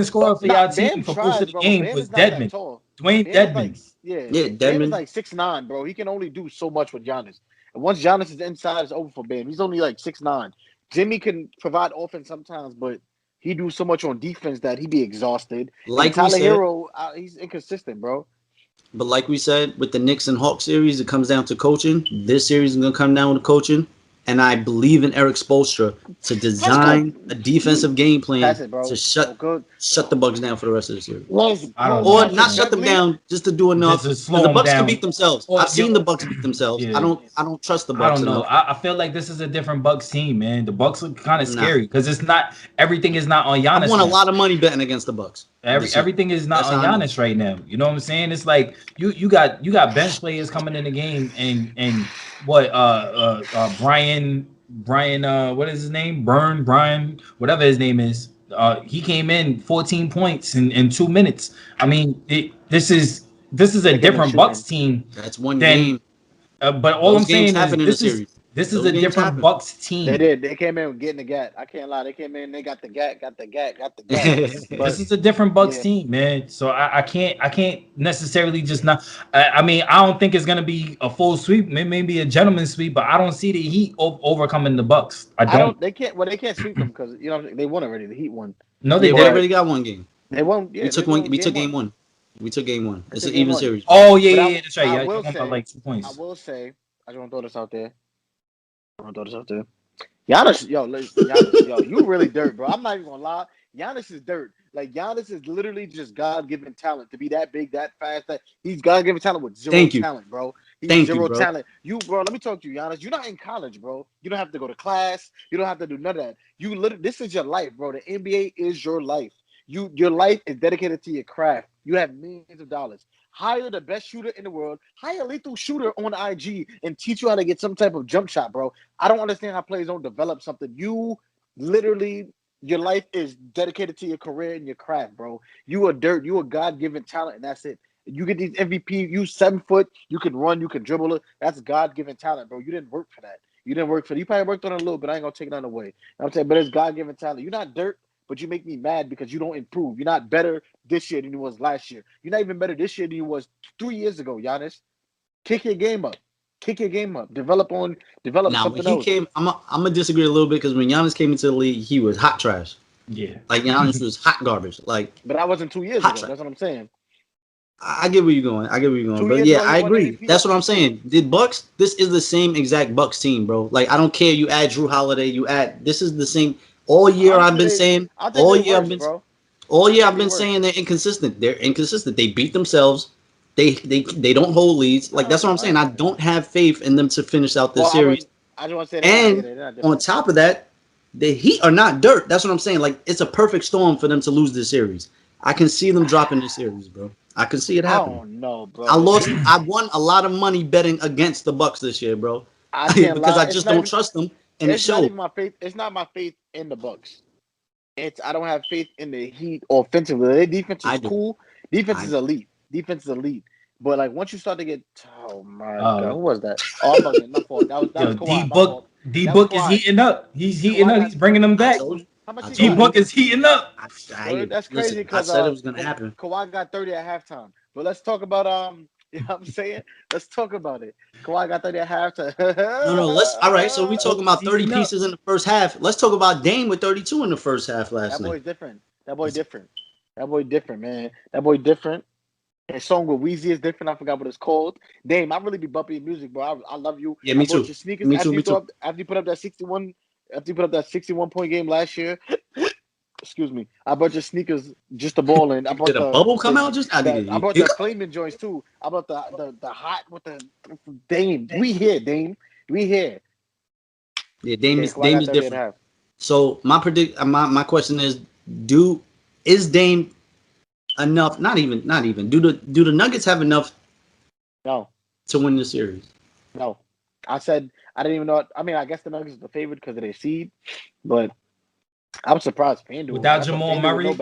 scorer for y'all team for most of the game was Dedmon. Dwayne Dedmon. Bam is like 6'9", bro. He can only do so much with Giannis. And once Giannis is inside, it's over for Bam. He's only like 6'9". Jimmy can provide offense sometimes, but he do so much on defense that he be exhausted. Like Tyler Hero, he's inconsistent, bro. But like we said, with the Knicks and Hawks series, it comes down to coaching. This series is going to come down to coaching. And I believe in Eric Spoelstra to design a defensive game plan Pass it, bro. to shut the Bucks down for the rest of the series. Or not shut them down, just to do enough. Just to slow the Bucks them can down. beat themselves. I've seen the Bucks beat themselves. Yeah. I don't trust the Bucks. I don't know. I feel like this is a different Bucks team, man. The Bucks look kind of scary because it's not everything is not on Giannis. I won a lot of money betting against the Bucks. Everything is not on Giannis right now. You know what I'm saying? It's like you got bench players coming in the game and what Brian what is his name? Brian, whatever his name is. He came in 14 points in 2 minutes. I mean, this is a different Bucks team. That's one game. But all I'm saying is this is a different Bucks team. They did. They came in getting the gat. I can't lie. They came in. They got the gat. This is a different Bucks team, man. So I can't necessarily just not. I mean, I don't think it's gonna be a full sweep. Maybe a gentleman's sweep, but I don't see the Heat overcoming the Bucks. I don't. They can't. Well, they can't sweep them because they won already. The Heat won. No, they already got one game. They won. Yeah, we took one. We took game one. We took game one. It's an even series. Oh yeah, that's right. Yeah, you won like 2 points. I will say. I just want to throw this out there. Giannis, yo, you really dirt, bro. I'm not even gonna lie. Giannis is dirt. Like Giannis is literally just God-given talent to be that big, that fast. That he's God-given talent with zero talent, bro. He's zero talent. Bro. Let me talk to you, Giannis. You're not in college, bro. You don't have to go to class. You don't have to do none of that. You literally, this is your life, bro. The NBA is your life. Your life is dedicated to your craft. You have millions of dollars. Hire the best shooter in the world. Hire a lethal shooter on IG and teach you how to get some type of jump shot, bro. I don't understand how players don't develop something. You literally, your life is dedicated to your career and your craft, bro. You are dirt. You are God-given talent, and that's it. You get these MVP. You 7 foot. You can run. You can dribble it. That's God-given talent, bro. You didn't work for that. You probably worked on it a little bit. I ain't gonna take none away. You know what I'm saying, but it's God-given talent. You're not dirt. But you make me mad because you don't improve. You're not better this year than you was last year. You're not even better this year than you was 3 years ago, Giannis. Kick your game up. Develop something else. I'm gonna disagree a little bit because when Giannis came into the league, he was hot trash. Yeah. Like Giannis was hot garbage. Like, but I wasn't 2 years ago. Trash. That's what I'm saying. I get where you're going. But yeah, I agree. That's what I'm saying. The Bucks, this is the same exact Bucks team, bro. Like, I don't care. You add Drew Holiday, this is the same. All year I've been saying they're inconsistent. They're inconsistent. They beat themselves. They don't hold leads. Like, that's what I'm saying. I don't have faith in them to finish out this series. I just want to say that. And on top of that, the Heat are not dirt. That's what I'm saying. Like, it's a perfect storm for them to lose this series. I can see them dropping this series, bro. I can see it happening. Oh no, bro. I won a lot of money betting against the Bucks this year, bro. Because I just don't trust them. And it's not even my faith. It's not my faith in the Bucks. I don't have faith in the Heat offensively. Their defense is cool. Defense is elite. But like once you start to get, oh my god, who was that? Oh, I'm fucking my fault. That was Kawhi. D-Book is heating up. He's heating up. He's bringing them back. D-Book is heating up. That's crazy because I said it was gonna happen. Kawhi got 30 at halftime. But let's talk about you know what I'm saying? Let's talk about it. Kawhi got 30 at halftime. No. All right. So we talking about 30 pieces in the first half. Let's talk about Dame with 32 in the first half last night. That boy's different. That boy different, man. That boy different. His song with Weezy is different. I forgot what it's called. Dame, I really be bumping your music, bro. I love you. Yeah, me too. Your sneakers. Me too. After you put up that 61 point game last year. Excuse me. I bought your sneakers just to ball in. Did a bubble come out? I bought the flaming joints too. I bought the hot with the Dame. We here, Dame. We here. Yeah, Dame is different. So my question is, is Dame enough? Not even. Do the Nuggets have enough? No. To win the series? No. I said I didn't even know. I mean, I guess the Nuggets are the favorite because of their seed, but I'm surprised FanDuel without Jamal Murray. I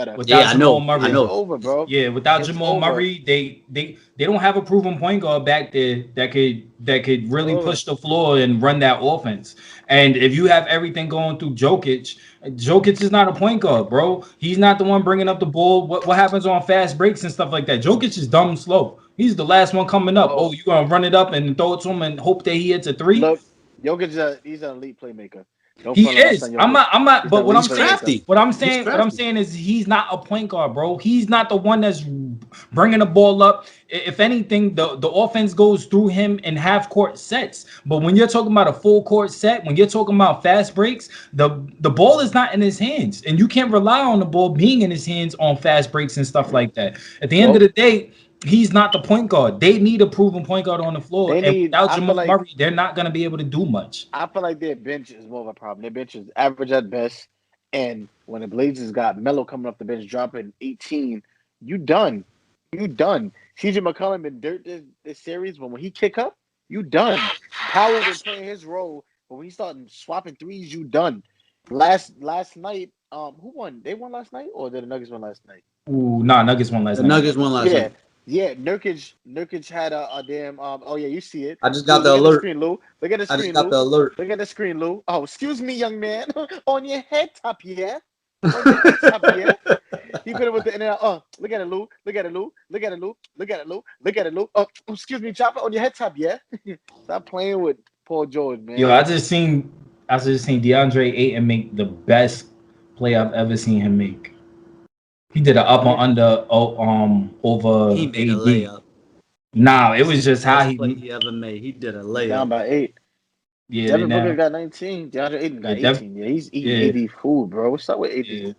know. It's over, bro. Yeah, without Jamal Murray, they don't have a proven point guard back there that could really push the floor and run that offense. And if you have everything going through Jokic is not a point guard, bro. He's not the one bringing up the ball. What happens on fast breaks and stuff like that? Jokic is dumb slow. He's the last one coming up. Oh, you gonna run it up and throw it to him and hope that he hits a three? Look, Jokic, he's an elite playmaker. He is. I'm not. But what I'm saying is he's not a point guard, bro. He's not the one that's bringing the ball up. If anything, the offense goes through him in half court sets. But when you're talking about a full court set, when you're talking about fast breaks, the ball is not in his hands, and you can't rely on the ball being in his hands on fast breaks and stuff like that. At the end of the day, he's not the point guard. They need a proven point guard on the floor. And without Jamal Murray, they're not going to be able to do much. I feel like their bench is more of a problem. Their bench is average at best. And when the Blazers got Melo coming off the bench, dropping 18, you done. You done. CJ McCollum been dirt this series, but when he kick up, you done. Powell been playing his role, but when he started swapping threes, you done. Last night, who won? They won last night, or did the Nuggets win last night? Ooh, nah, Nuggets won last night. Nuggets won last night. Yeah, Nurkic had a damn. Oh yeah, you see it. I just got the alert. Look at the screen, Lou. I just got the alert. Look at the screen, Lou. Oh, excuse me, young man. On your head top, yeah. On your head top, yeah. He put it with the internet. Oh, look at it, Lou. Look at it, Lou. Look at it, Lou. Look at it, Lou. Look at it, Lou. Oh, excuse me, Chopper. On your head top, yeah. Stop playing with Paul George, man. Yo, I just seen DeAndre Ayton make the best play I've ever seen him make. He did an up and under over. He made a layup. Nah, it was just how he ever made. He did a layup. Down by 8. Yeah, Devin Booker got 19. DeAndre Ayton got 18. Yeah, he's eating AD food, bro. What's up with AD? Yeah.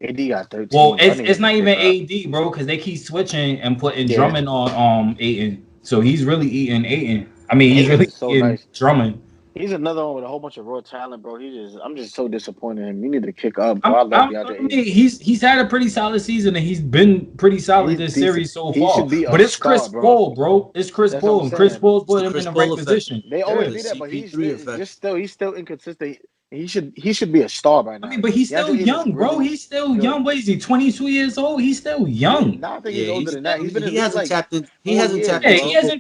AD got 13. Well, it's not even AD, bro, because they keep switching and putting Drummond on Ayton. So he's really eating Ayton. I mean, he's really eating Drummond. He's another one with a whole bunch of raw talent, bro. I'm just so disappointed in him. You need to kick up, bro. I love DeAndre Ayton. He's had a pretty solid season, and he's been pretty solid this series so far. But it's Chris Paul, bro. It's Chris Paul, and Chris Paul's put him in the right position. They always do that, but he's still inconsistent. He should be a star by now. I mean, but he's still young, bro. He's still young. What is he? 22 years old. He's still young. No, I think he's older than that. He hasn't tapped in. He hasn't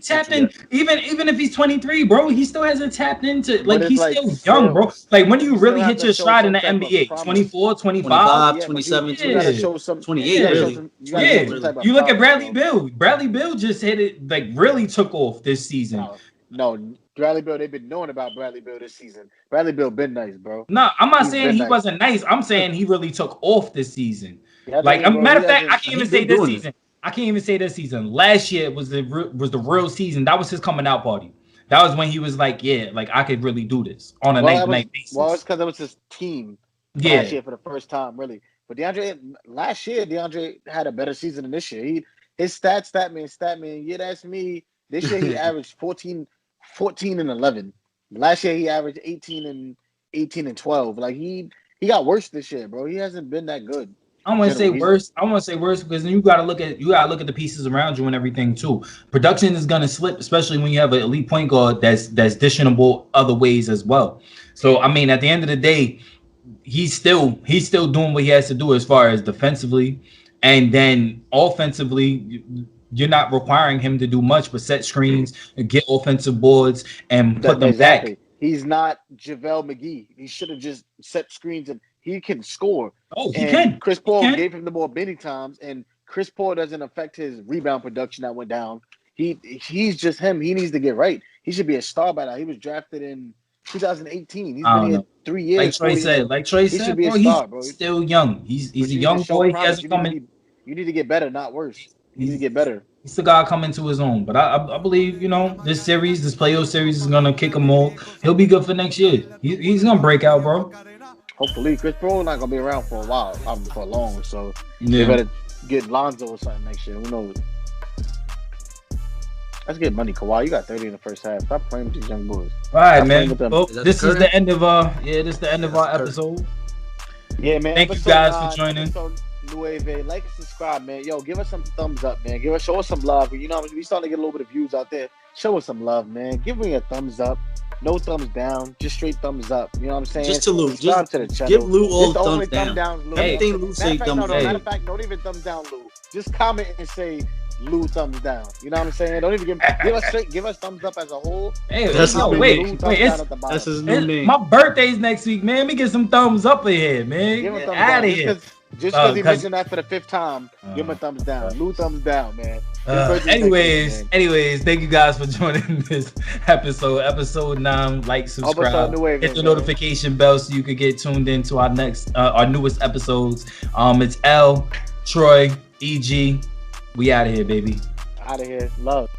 tapped in. Even if he's 23, bro, he still hasn't tapped into. Like he's still young, bro. Like when do you really hit your stride in the NBA? 24, 25, 27, 28. Really. Yeah. You look at Bradley Beal. Bradley Beal just hit it. Like really took off this season. No, Bradley Beal, they've been knowing about Bradley Beal this season. Bradley Beal been nice, bro. No, I'm not saying he wasn't nice. I'm saying he really took off this season. Like, matter of fact, I can't even say this season. I can't even say this season. Last year was the real season. That was his coming out party. That was when he was like, yeah, like I could really do this on a night basis. Well, it's because it was his team last year for the first time, really. But last year, DeAndre had a better season than this year. His stat man. Yeah, that's me. This year he averaged 14 and 11. Last year he averaged 18 and 12. Like he got worse this year, bro. He hasn't been that good. I want to say worse. I want to say worse because you gotta look at the pieces around you and everything too. Production is gonna slip, especially when you have an elite point guard that's dishing the ball other ways as well. So I mean, at the end of the day, he's still doing what he has to do as far as defensively, and then offensively. You're not requiring him to do much but set screens and get offensive boards and put them back. He's not JaVale McGee. He should have just set screens and he can score. Oh, he can. Chris Paul gave him the ball many times, and Chris Paul doesn't affect his rebound production that went down. He's just him. He needs to get right. He should be a star by now. He was drafted in 2018. He's been here 3 years. Like Trey said, he should be a star, bro. He's still young. He's a young boy. He hasn't come in. You need to get better, not worse. You need to get better. He's the guy coming to his own. But I believe, this playoff series is going to kick him off. He'll be good for next year. He's going to break out, bro. Hopefully. Chris Paul not going to be around for a while, for long. So you better get Lonzo or something next year. Who knows? Let's get money, Kawhi. You got 30 in the first half. Stop playing with these young boys. All right, man. Well, this is the end of our episode. Yeah, man. Thank you guys for joining. Like and subscribe, man. Yo, give us some thumbs up, man. Show us some love. We starting to get a little bit of views out there. Show us some love, man. Give me a thumbs up. No thumbs down. Just straight thumbs up. You know what I'm saying? Just to Lou. Just to the channel. Give Lou all thumbs down. Lou. Everything Lou say thumbs down. Matter of fact, don't even thumbs down, Lou. Just comment and say, Lou thumbs down. You know what I'm saying? Don't even give us thumbs up as a whole. Hey, that's wait, that's his new name. My birthday's next week, man. Let me get some thumbs up in here, man. Give him a thumbs out down. of here. Just because he mentioned that for the 5th time, give him a thumbs down. Lou thumbs down, man. Anyways, thank you guys for joining this episode 9. Like, subscribe, hit the notification bell so you can get tuned into our newest episodes. It's L, Troy, EG. We out of here, baby. Out of here. Love.